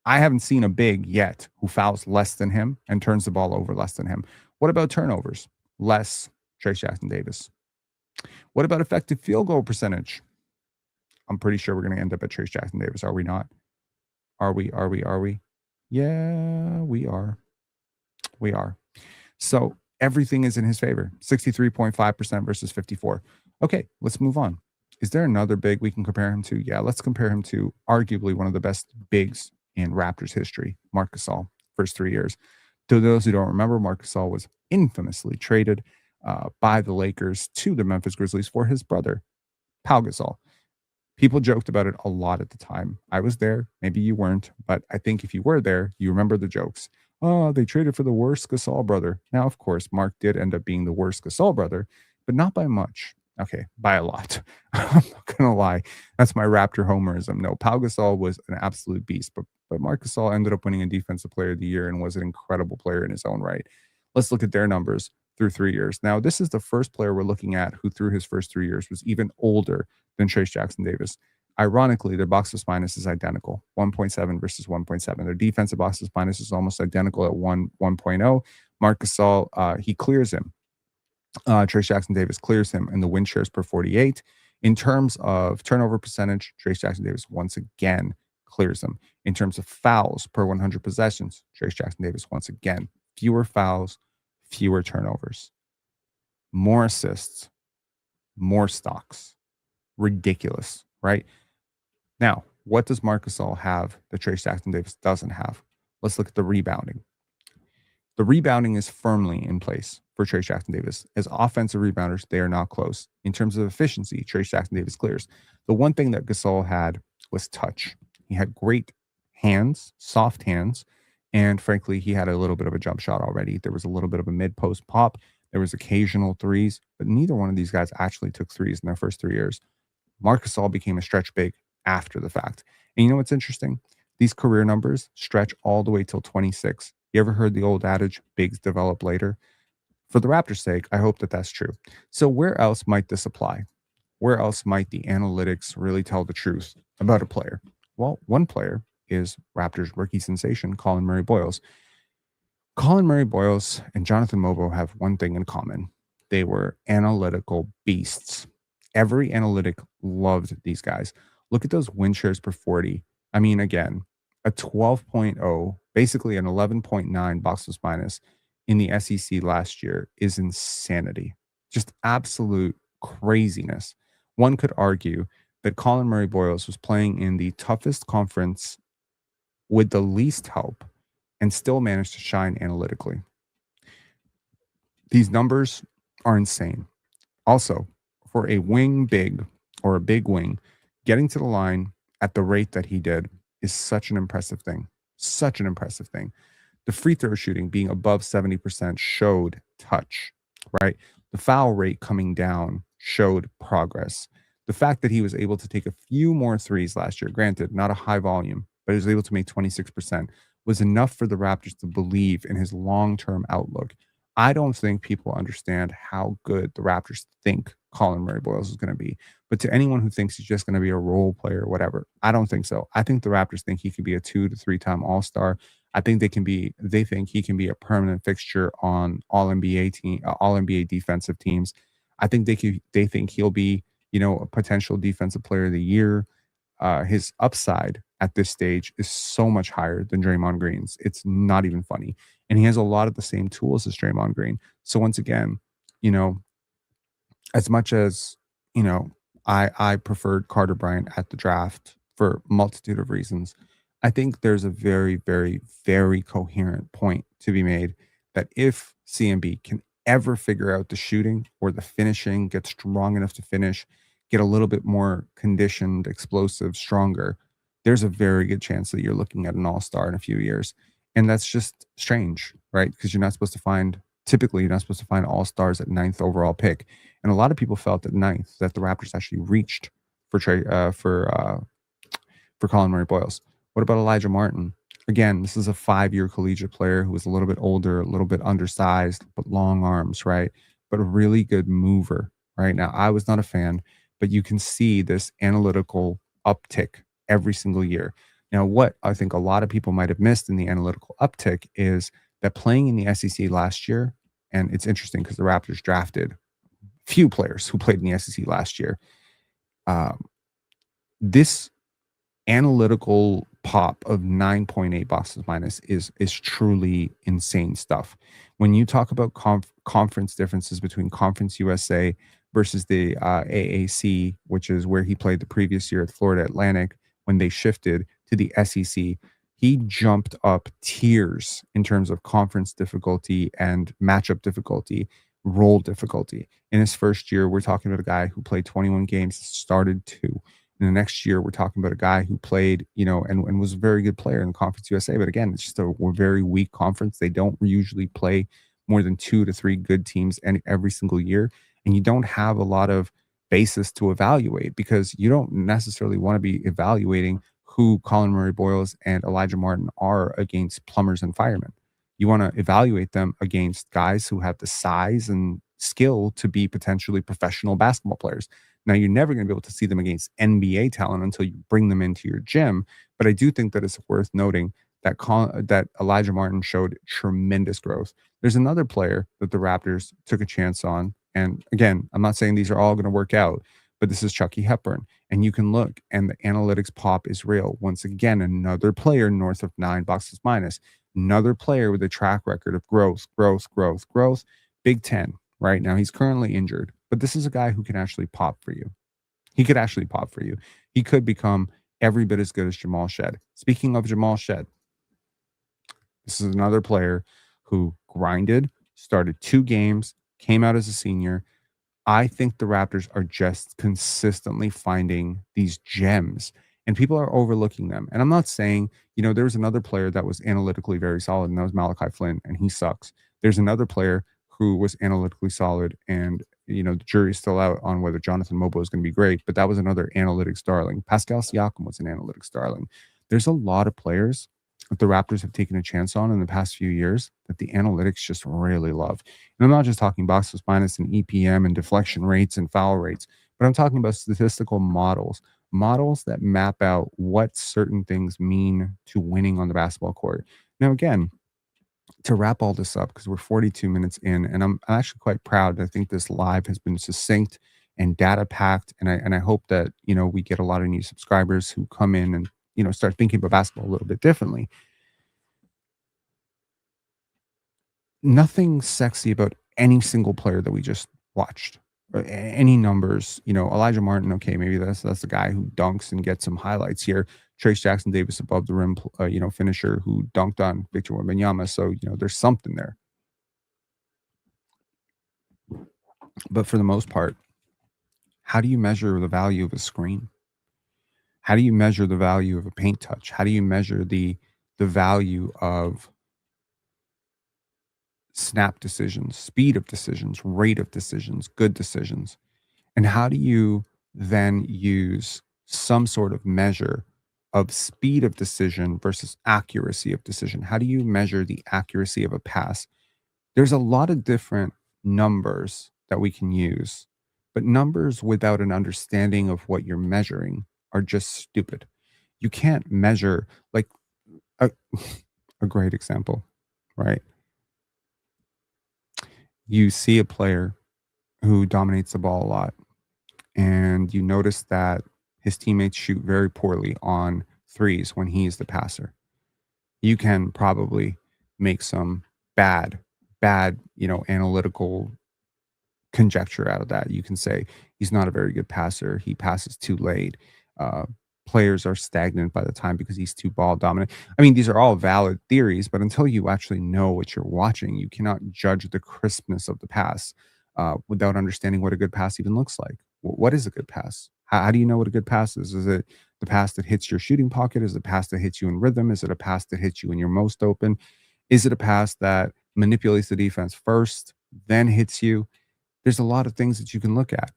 I haven't seen a big yet who fouls less than him and turns the ball over less than him. What about turnovers? Less, Trayce Jackson-Davis. What about effective field goal percentage? I'm pretty sure we're going to end up at Trayce Jackson-Davis, are we not? Are we? Are we? Are we? Yeah, we are. We are. So everything is in his favor. 63.5% versus 54. Okay, let's move on. Is there another big we can compare him to? Yeah, let's compare him to arguably one of the best bigs in Raptors history, Marc Gasol, first 3 years. To those who don't remember, Marc Gasol was infamously traded by the Lakers to the Memphis Grizzlies for his brother, Pau Gasol. People joked about it a lot at the time. I was there. Maybe you weren't, but I think if you were there, you remember the jokes. Oh, they traded for the worst Gasol brother. Now, of course, Mark did end up being the worst Gasol brother, but not by much. Okay, by a lot. I'm not gonna lie. That's my Raptor homerism. No, Pau Gasol was an absolute beast, but Marc Gasol ended up winning a Defensive Player of the Year and was an incredible player in his own right. Let's look at their numbers through 3 years. Now, this is the first player we're looking at who, through his first 3 years, was even older than Trayce Jackson-Davis. Ironically, their box plus minus is identical, 1.7 versus 1.7. Their defensive box plus minus is almost identical at 1.0. Marc Gasol, he clears him. Trayce Jackson-Davis clears him in the win shares per 48. In terms of turnover percentage, Trayce Jackson-Davis once again clears him. In terms of fouls per 100 possessions, Trayce Jackson-Davis once again, fewer fouls, fewer turnovers, more assists, more stocks. Ridiculous, right? Now, what does Marc Gasol have that Trayce Jackson-Davis doesn't have? Let's look at the rebounding. The rebounding is firmly in place for Trayce Jackson-Davis. As offensive rebounders, they are not close. In terms of efficiency, Trayce Jackson-Davis clears. The one thing that Gasol had was touch. He had great hands, soft hands, and frankly, he had a little bit of a jump shot already. There was a little bit of a mid-post pop. There was occasional threes, but neither one of these guys actually took threes in their first 3 years. Marc Gasol became a stretch big after the fact. And you know what's interesting? These career numbers stretch all the way till 26. You ever heard the old adage, bigs develop later? For the Raptors' sake, I hope that that's true. So where else might this apply? Where else might the analytics really tell the truth about a player? Well, one player is Raptors rookie sensation, Colin Murray-Boyles. Colin Murray-Boyles and Jonathan Mobo have one thing in common. They were analytical beasts. Every analytic loved these guys. Look at those win shares per 40. I mean, again, a 12.0, basically an 11.9 box plus minus in the SEC last year is insanity. Just absolute craziness. One could argue that Colin Murray-Boyles was playing in the toughest conference with the least help and still managed to shine analytically. These numbers are insane. Also, for a wing big or a big wing, getting to the line at the rate that he did is such an impressive thing. Such an impressive thing. The free throw shooting being above 70% showed touch, right? The foul rate coming down showed progress. The fact that he was able to take a few more threes last year, granted, not a high volume, but he was able to make 26%, was enough for the Raptors to believe in his long-term outlook. I don't think people understand how good the Raptors think Colin Murray-Boyles is going to be. But to anyone who thinks he's just going to be a role player or whatever, I don't think so. I think the Raptors think he could be a 2 to 3 time All-Star. I think they think he can be a permanent fixture on all NBA defensive teams. I think they think he'll be, a potential defensive player of the year. His upside at this stage is so much higher than Draymond Green's. It's not even funny. And he has a lot of the same tools as Draymond Green. So once again, as much as, I preferred Carter Bryant at the draft for a multitude of reasons, I think there's a very, very, very coherent point to be made that if CMB can ever figure out the shooting or the finishing, get strong enough to finish, get a little bit more conditioned, explosive, stronger, there's a very good chance that you're looking at an all-star in a few years. And that's just strange, right? Because typically you're not supposed to find all-stars at 9th overall pick. And a lot of people felt at 9th that the Raptors actually reached for Colin Murray-Boyles. What about Elijah Martin? Again, this is a 5-year collegiate player who was a little bit older, a little bit undersized, but long arms, right? But a really good mover, right? Now, I was not a fan, but you can see this analytical uptick every single year. Now, what I think a lot of people might have missed in the analytical uptick is that playing in the SEC last year, and it's interesting because the Raptors drafted few players who played in the SEC last year. This analytical pop of 9.8 boxes minus is truly insane stuff. When you talk about conference differences between Conference USA versus the AAC, which is where he played the previous year at Florida Atlantic, when they shifted to the SEC, he jumped up tiers in terms of conference difficulty and matchup difficulty, role difficulty. In his first year, we're talking about a guy who played 21 games, started two. In the next year, we're talking about a guy who played, and was a very good player in the Conference USA. But again, it's just a very weak conference. They don't usually play more than 2 to 3 good teams every single year. And you don't have a lot of basis to evaluate because you don't necessarily want to be evaluating who Colin Murray Boyles and Elijah Martin are against plumbers and firemen. You want to evaluate them against guys who have the size and skill to be potentially professional basketball players. Now, you're never going to be able to see them against NBA talent until you bring them into your gym. But I do think that it's worth noting that that Elijah Martin showed tremendous growth. There's another player that the Raptors took a chance on. And again, I'm not saying these are all going to work out, but this is Chucky Hepburn. And you can look, and the analytics pop is real. Once again, another player north of 9 boxes minus, another player with a track record of growth, Big Ten. Right now, he's currently injured, but this is a guy who can actually pop for you. He could actually pop for you. He could become every bit as good as Jamal Shed. Speaking of Jamal Shed, this is another player who grinded, started 2 games, came out as a senior. I think the Raptors are just consistently finding these gems, and people are overlooking them. And I'm not saying, there was another player that was analytically very solid, and that was Malachi Flynn, and he sucks. There's another player who was analytically solid, and the jury's still out on whether Jonathan Mobo is going to be great, but that was another analytics darling. Pascal Siakam was an analytics darling. There's a lot of players that the Raptors have taken a chance on in the past few years that the analytics just really love. And I'm not just talking boxes minus and EPM and deflection rates and foul rates, but I'm talking about statistical models that map out what certain things mean to winning on the basketball court. Now, again, to wrap all this up, because we're 42 minutes in, and I'm actually quite proud. I think this live has been succinct and data packed, and I hope that we get a lot of new subscribers who come in and start thinking about basketball a little bit differently. Nothing sexy about any single player that we just watched. Any numbers, Elijah Martin. Okay, maybe that's the guy who dunks and gets some highlights here. Trayce Jackson-Davis above the rim, finisher who dunked on Victor Wembanyama. So, there's something there. But for the most part, how do you measure the value of a screen? How do you measure the value of a paint touch? How do you measure the value of snap decisions, speed of decisions, rate of decisions, good decisions? And how do you then use some sort of measure of speed of decision versus accuracy of decision? How do you measure the accuracy of a pass? There's a lot of different numbers that we can use, but numbers without an understanding of what you're measuring are just stupid. You can't measure, like, a, a great example, right? You see a player who dominates the ball a lot, and you notice that his teammates shoot very poorly on threes when he's the passer. You can probably make some bad, analytical conjecture out of that. You can say he's not a very good passer. He passes too late. Players are stagnant by the time because he's too ball dominant. I mean, these are all valid theories, but until you actually know what you're watching, you cannot judge the crispness of the pass without understanding what a good pass even looks like. What is a good pass? How do you know what a good pass is? Is it the pass that hits your shooting pocket? Is it a pass that hits you in rhythm? Is it a pass that hits you when you're most open? Is it a pass that manipulates the defense first, then hits you? There's a lot of things that you can look at.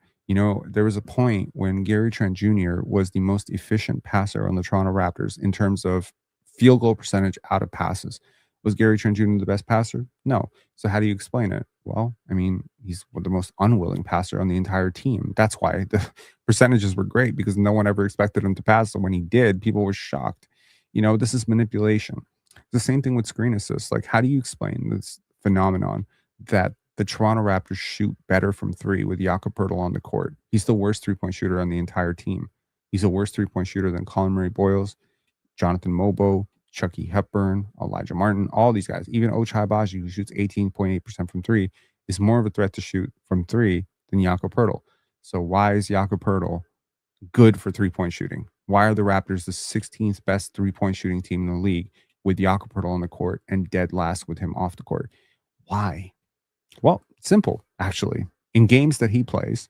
There was a point when Gary Trent Jr. was the most efficient passer on the Toronto Raptors in terms of field goal percentage out of passes. Was Gary Trent Jr. the best passer? No. So how do you explain it? Well, I mean, he's the most unwilling passer on the entire team. That's why the percentages were great, because no one ever expected him to pass. So when he did, people were shocked. This is manipulation. The same thing with screen assists. Like, how do you explain this phenomenon that the Toronto Raptors shoot better from 3 with Jakob Poeltl on the court? He's the worst 3-point shooter on the entire team. He's a worse three-point shooter than Colin Murray Boyles, Jonathan Mobo, Chucky Hepburn, Elijah Martin, all these guys. Even Ochai Agbaji, who shoots 18.8% from three, is more of a threat to shoot from three than Jakob Poeltl. So why is Jakob Poeltl good for three-point shooting? Why are the Raptors the 16th best three-point shooting team in the league with Jakob Poeltl on the court and dead last with him off the court? Why? Well, simple, actually. In games that he plays,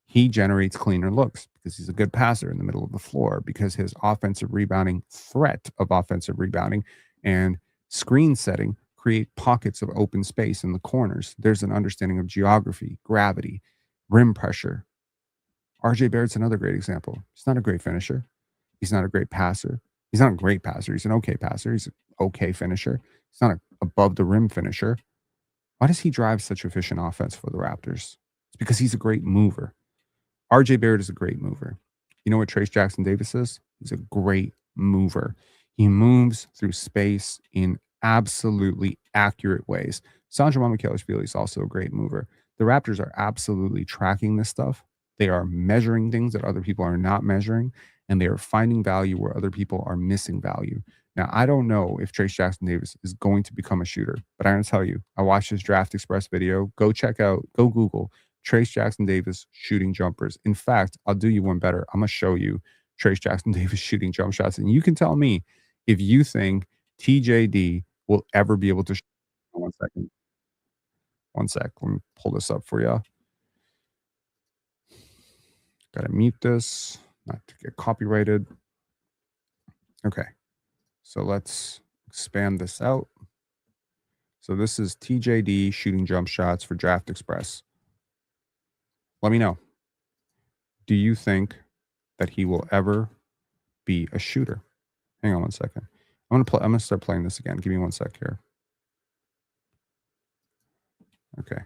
he generates cleaner looks because he's a good passer in the middle of the floor, because his offensive rebounding, threat of offensive rebounding, and screen setting create pockets of open space in the corners. There's an understanding of geography, gravity, rim pressure. RJ Barrett's another great example. He's not a great finisher. He's not a great passer. He's not a great passer. He's an okay passer. He's an okay finisher. He's not an above the rim finisher. Why does he drive such efficient offense for the Raptors? It's because he's a great mover. RJ Barrett is a great mover. You know what Trayce Jackson-Davis is? He's a great mover. He moves through space in absolutely accurate ways. Sandro Mamukelashvili is also a great mover. The Raptors are absolutely tracking this stuff. They are measuring things that other people are not measuring, and they are finding value where other people are missing value. Now, I don't know if Trayce Jackson-Davis is going to become a shooter, but I'm going to tell you, I watched his Draft Express video. Go Google Trayce Jackson-Davis shooting jumpers. In fact, I'll do you one better. I'm going to show you Trayce Jackson-Davis shooting jump shots, and you can tell me if you think TJD will ever be able to. One second. One sec. Let me pull this up for you. Got to mute this, not to get copyrighted. Okay. So let's expand this out. So this is TJD shooting jump shots for Draft Express. Let me know. Do you think that he will ever be a shooter? Hang on one second. I'm gonna start playing this again. Give me one sec here. Okay.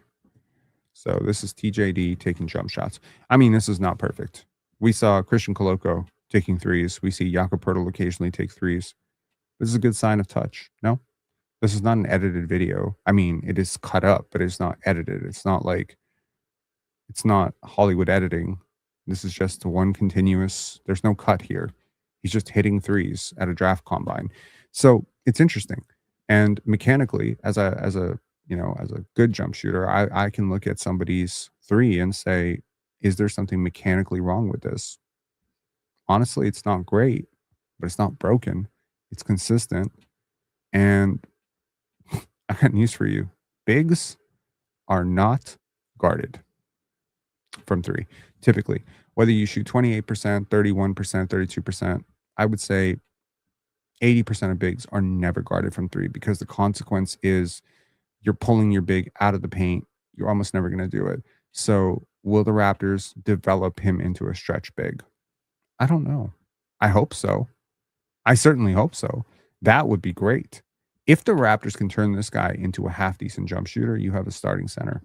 So this is TJD taking jump shots. I mean, this is not perfect. We saw Christian Coloco taking threes. We see Jakob Poeltl occasionally take threes. This is a good sign of touch. No? This is not an edited video. I mean, it is cut up, but it's not edited. It's not Hollywood editing. This is just one continuous, there's no cut here. He's just hitting threes at a draft combine. So it's interesting. And mechanically, as a good jump shooter, I can look at somebody's three and say, is there something mechanically wrong with this? Honestly, it's not great, but it's not broken. It's consistent. And I got news for you. Bigs are not guarded from three. Typically, whether you shoot 28%, 31%, 32%, I would say 80% of bigs are never guarded from three, because the consequence is you're pulling your big out of the paint. You're almost never going to do it. So will the Raptors develop him into a stretch big? I don't know. I hope so. I certainly hope so. That would be great. If the Raptors can turn this guy into a half-decent jump shooter, you have a starting center.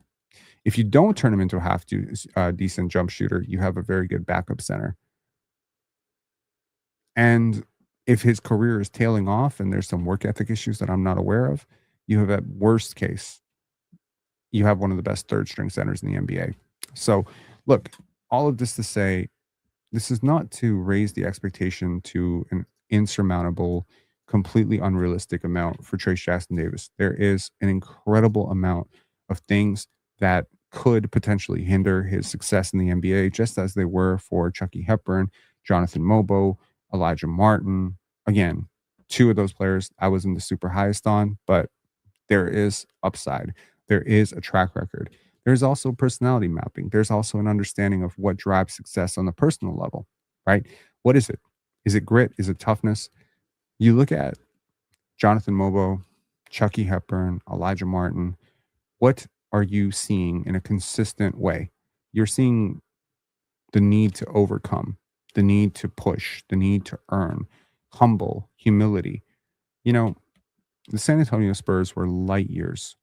If you don't turn him into a half-decent jump shooter, you have a very good backup center. And if his career is tailing off and there's some work ethic issues that I'm not aware of, you have, at worst case, you have one of the best third-string centers in the NBA. So, look, all of this to say, this is not to raise the expectation to an insurmountable, completely unrealistic amount for Trayce Jackson-Davis. There is an incredible amount of things that could potentially hinder his success in the NBA, just as they were for Chucky Hepburn, Jonathan Mobo, Elijah Martin. Again, two of those players I wasn't the super highest on, but there is upside. There is a track record. There's also personality mapping. There's also an understanding of what drives success on the personal level, right? What is it? Is it grit? Is it toughness? You look at Jonathan Mobo, Chucky Hepburn, Elijah Martin. What are you seeing in a consistent way? You're seeing the need to overcome, the need to push, the need to earn, humble, humility. You know, the San Antonio Spurs were light years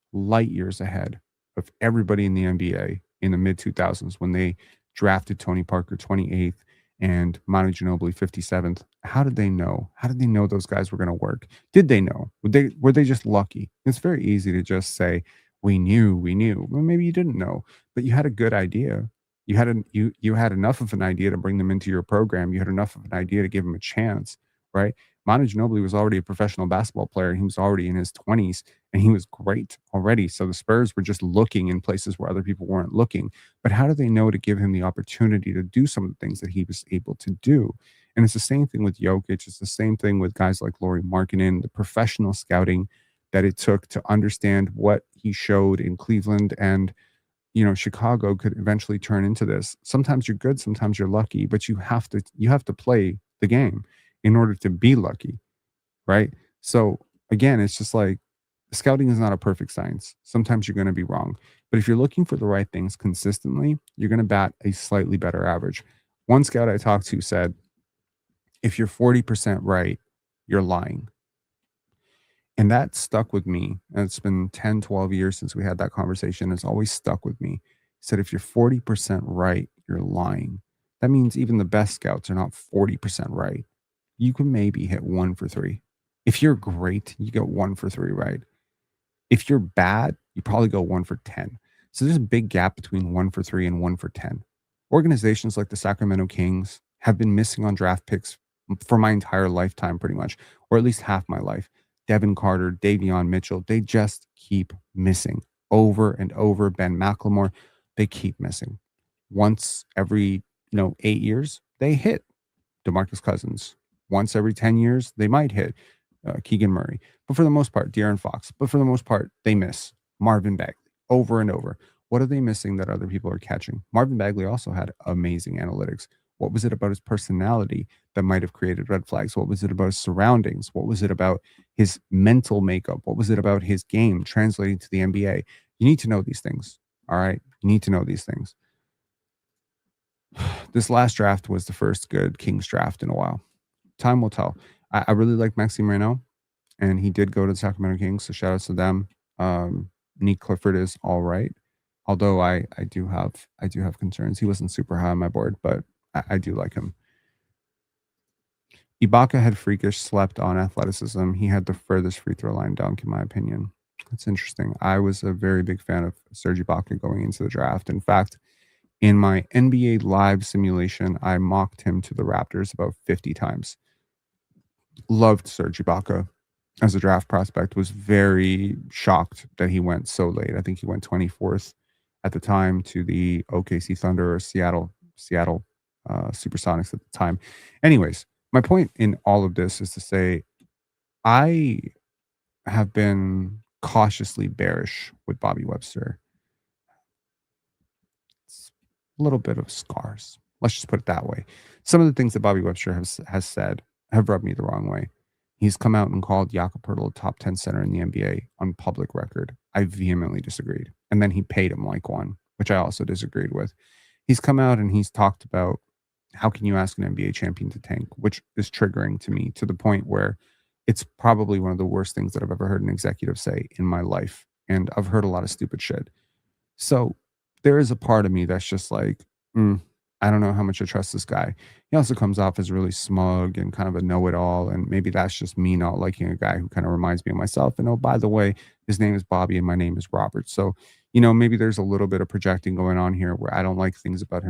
ahead of everybody in the NBA in the mid-2000s when they drafted Tony Parker 28th and Manu Ginobili 57th. How did they know? How did they know those guys were going to work? Did they know? Were they just lucky? It's very easy to just say, we knew. Well, maybe you didn't know, but you had a good idea. You had enough of an idea to bring them into your program. You had enough of an idea to give them a chance, right? Manu Ginobili was already a professional basketball player. He was already in his 20s and he was great already. So the Spurs were just looking in places where other people weren't looking. But how do they know to give him the opportunity to do some of the things that he was able to do? And it's the same thing with Jokic. It's the same thing with guys like Lauri Markkanen, the professional scouting that it took to understand what he showed in Cleveland and Chicago could eventually turn into this. Sometimes you're good, sometimes you're lucky, but you have to play the game in order to be lucky, right? So again, it's just like scouting is not a perfect science. Sometimes you're going to be wrong, but if you're looking for the right things consistently, you're going to bat a slightly better average. One scout I talked to said, if you're 40% right, you're lying. And that stuck with me. And it's been 10, 12 years since we had that conversation. It's always stuck with me. He said, if you're 40% right, you're lying. That means even the best scouts are not 40% right. You can maybe hit 1 for 3. If you're great, you get 1 for 3 right. If you're bad, you probably go 1 for 10. So there's a big gap between 1 for 3 and 1 for 10. Organizations like the Sacramento Kings have been missing on draft picks for my entire lifetime, pretty much, or at least half my life. Devin Carter, Davion Mitchell, they just keep missing over and over. Ben McLemore, they keep missing. Once every 8 years, they hit DeMarcus Cousins. Once every 10 years, they might hit Keegan Murray. But for the most part, De'Aaron Fox. But for the most part, they miss Marvin Bagley over and over. What are they missing that other people are catching? Marvin Bagley also had amazing analytics. What was it about his personality that might have created red flags? What was it about his surroundings? What was it about his mental makeup? What was it about his game translating to the NBA? You need to know these things. All right. You need to know these things. This last draft was the first good Kings draft in a while. Time will tell. I really like Maxi Moreno, and he did go to the Sacramento Kings, so shout outs to them. Nick Clifford is all right, although I do have concerns. He wasn't super high on my board, but I do like him. Ibaka had freakish slept on athleticism. He had the furthest free throw line dunk, in my opinion. That's interesting. I was a very big fan of Serge Ibaka going into the draft. In fact, in my NBA live simulation, I mocked him to the Raptors about 50 times. Loved Serge Ibaka as a draft prospect. Was very shocked that he went so late. I think he went 24th at the time to the OKC Thunder or Seattle Supersonics at the time. Anyways, my point in all of this is to say I have been cautiously bearish with Bobby Webster. It's a little bit of scars. Let's just put it that way. Some of the things that Bobby Webster has said have rubbed me the wrong way. He's come out and called Jakob Poeltl a top 10 center in the NBA on public record. I vehemently disagreed. And then he paid him like one, which I also disagreed with. He's come out and he's talked about how can you ask an NBA champion to tank, which is triggering to me to the point where it's probably one of the worst things that I've ever heard an executive say in my life. And I've heard a lot of stupid shit. So there is a part of me that's just like, I don't know how much I trust this guy. He also comes off as really smug and kind of a know-it-all. And maybe that's just me not liking a guy who kind of reminds me of myself. And oh, by the way, his name is Bobby and my name is Robert. So, maybe there's a little bit of projecting going on here where I don't like things about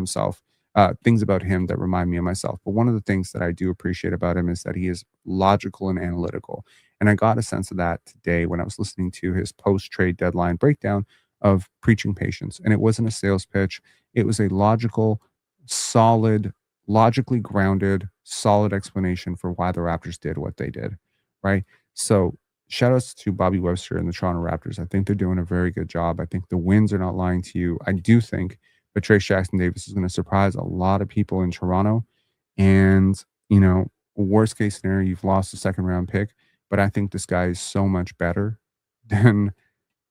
things about him that remind me of myself. But one of the things that I do appreciate about him is that he is logical and analytical. And I got a sense of that today when I was listening to his post-trade deadline breakdown of preaching patience. And it wasn't a sales pitch. It was a logical, solid, logically grounded, solid explanation for why the Raptors did what they did, right? So shout outs to Bobby Webster and the Toronto Raptors. I think they're doing a very good job. I think the wins are not lying to you. I do think that Trayce Jackson-Davis is going to surprise a lot of people in Toronto. And, worst case scenario, you've lost a second round pick. But I think this guy is so much better than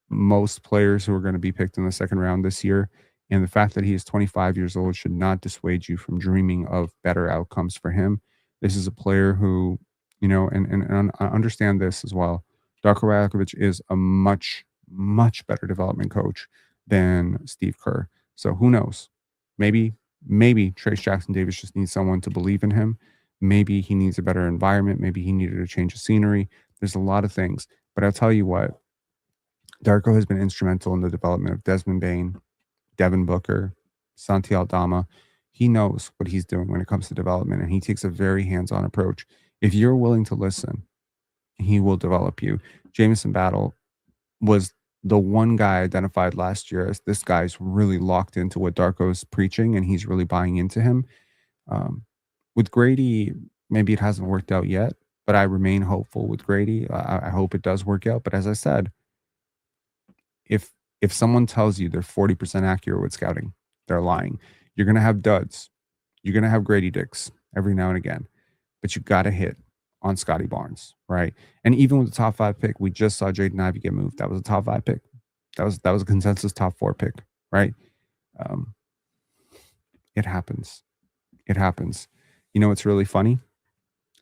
most players who are going to be picked in the second round this year. And the fact that he is 25 years old should not dissuade you from dreaming of better outcomes for him. This is a player who, and I understand this as well. Darko Rajakovic is a much, much better development coach than Steve Kerr. So who knows? Maybe Trayce Jackson-Davis just needs someone to believe in him. Maybe he needs a better environment. Maybe he needed a change of scenery. There's a lot of things. But I'll tell you what, Darko has been instrumental in the development of Desmond Bane, Devin Booker, Santi Aldama, he knows what he's doing when it comes to development, and he takes a very hands-on approach. If you're willing to listen, he will develop you. Jameson Battle was the one guy identified last year as this guy's really locked into what Darko's preaching, and he's really buying into him. With Grady, maybe it hasn't worked out yet, but I remain hopeful with Grady. I hope it does work out. But as I said, if someone tells you they're 40% accurate with scouting, they're lying. You're going to have duds. You're going to have Grady dicks every now and again, but you got to hit on Scotty Barnes, right? And even with the top 5 pick, we just saw Jaden Ivey get moved. That was a top 5 pick. That was a consensus top 4 pick, right? It happens. It happens. You know what's really funny?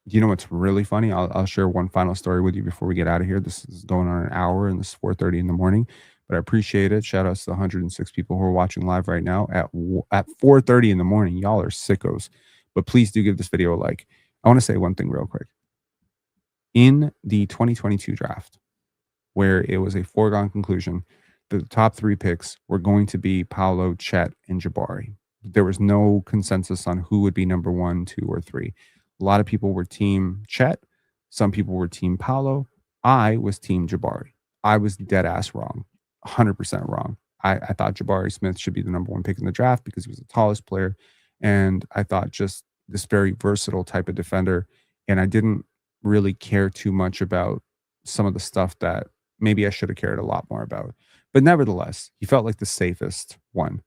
Do you know what's really funny? I'll share one final story with you before we get out of here. This is going on an hour, and this is 4:30 in the morning, but I appreciate it. Shout out to the 106 people who are watching live right now at 4:30 in the morning. Y'all are sickos, but please do give this video a like. I want to say one thing real quick. In the 2022 draft, where it was a foregone conclusion, the top 3 picks were going to be Paolo, Chet, and Jabari. There was no consensus on who would be number 1, 2, or 3. A lot of people were team Chet. Some people were team Paolo. I was team Jabari. I was dead ass wrong, 100% wrong. I thought Jabari Smith should be the number 1 pick in the draft because he was the tallest player. And I thought just this very versatile type of defender. And I didn't really care too much about some of the stuff that maybe I should have cared a lot more about. But nevertheless, he felt like the safest one.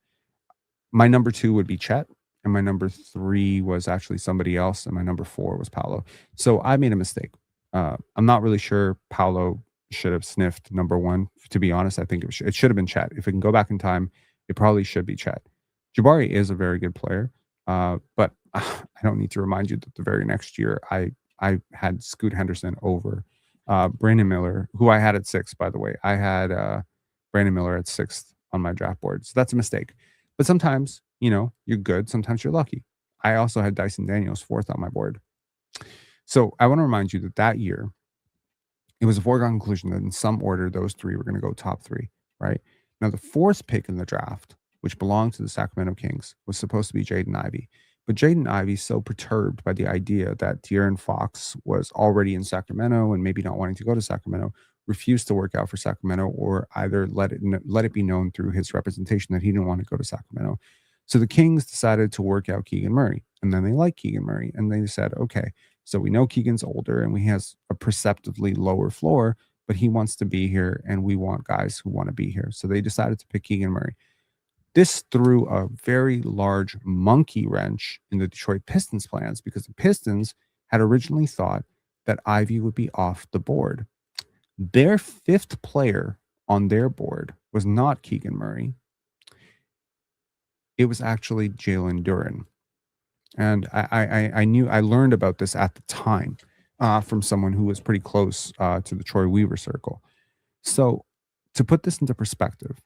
My number 2 would be Chet, and my number 3 was actually somebody else, and my number 4 was Paolo. So I made a mistake. I'm not really sure Paolo should have sniffed number 1. To be honest, I think it should have been Chet. If it can go back in time, it probably should be Chet. Jabari is a very good player, but I don't need to remind you that the very next year I had Scoot Henderson over Brandon Miller, who I had at 6, by the way. I had Brandon Miller at 6th on my draft board. So that's a mistake. But sometimes, you're good. Sometimes you're lucky. I also had Dyson Daniels 4th on my board. So I want to remind you that year, it was a foregone conclusion that in some order, those 3 were going to go top 3, right? Now, the 4th pick in the draft, which belonged to the Sacramento Kings, was supposed to be Jaden Ivey. But Jaden Ivey is so perturbed by the idea that De'Aaron Fox was already in Sacramento and maybe not wanting to go to Sacramento, refused to work out for Sacramento, or either let it be known through his representation that he didn't want to go to Sacramento. So the Kings decided to work out Keegan Murray, and then they liked Keegan Murray, and they said, okay, so we know Keegan's older and he has a perceptively lower floor, but he wants to be here, and we want guys who want to be here. So they decided to pick Keegan Murray. This threw a very large monkey wrench in the Detroit Pistons' plans because the Pistons had originally thought that Ivey would be off the board. Their 5th player on their board was not Keegan Murray. It was actually Jalen Duren. And I learned about this at the time from someone who was pretty close to the Troy Weaver circle. So to put this into perspective,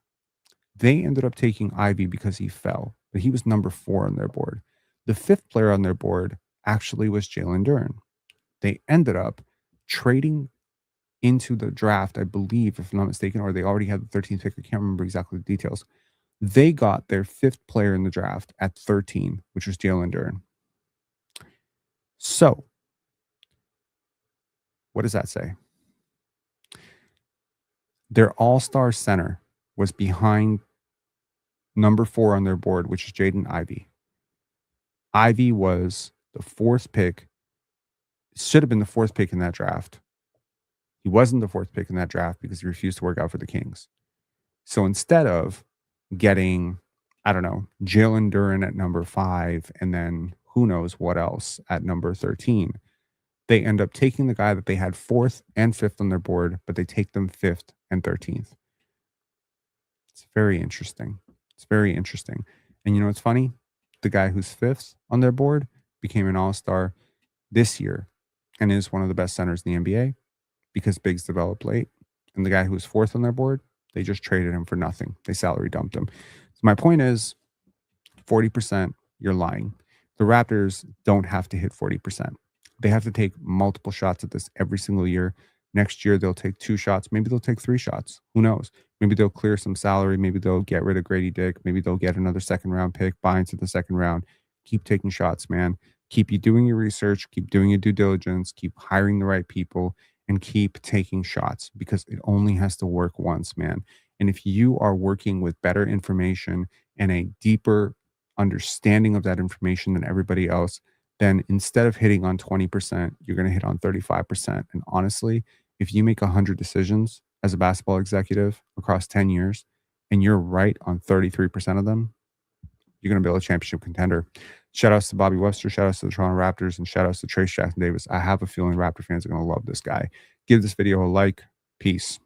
they ended up taking Ivey because he fell, but he was number 4 on their board. The 5th player on their board actually was Jalen Duren. They ended up trading into the draft, I believe, if I'm not mistaken, or they already had the 13th pick. I can't remember exactly the details. They got their 5th player in the draft at 13, which was Jalen Duren. So, what does that say? Their all-star center was behind number 4 on their board, which is Jaden Ivey. Ivey was the 4th pick, should have been the 4th pick in that draft. He wasn't the 4th pick in that draft because he refused to work out for the Kings. So instead of getting, I don't know, Jalen Duren at number 5 and then who knows what else at number 13, they end up taking the guy that they had 4th and 5th on their board, but they take them 5th and 13th. It's very interesting. It's very interesting. And you know what's funny? The guy who's 5th on their board became an all-star this year and is one of the best centers in the NBA because bigs develop late. And the guy who was 4th on their board, they just traded him for nothing. They salary dumped him. So my point is 40%, you're lying. The Raptors don't have to hit 40%. They have to take multiple shots at this every single year. Next year, they'll take 2 shots. Maybe they'll take 3 shots. Who knows? Maybe they'll clear some salary. Maybe they'll get rid of Grady Dick. Maybe they'll get another second round pick, buy into the second round. Keep taking shots, man. Keep you doing your research, keep doing your due diligence, keep hiring the right people, and keep taking shots because it only has to work once, man. And if you are working with better information and a deeper understanding of that information than everybody else, then instead of hitting on 20%, you're going to hit on 35%. And honestly, if you make 100 decisions as a basketball executive across 10 years and you're right on 33% of them, you're going to build a championship contender. Shout outs to Bobby Webster, shout outs to the Toronto Raptors, and shout outs to Trayce Jackson-Davis. I have a feeling Raptor fans are going to love this guy. Give this video a like. Peace.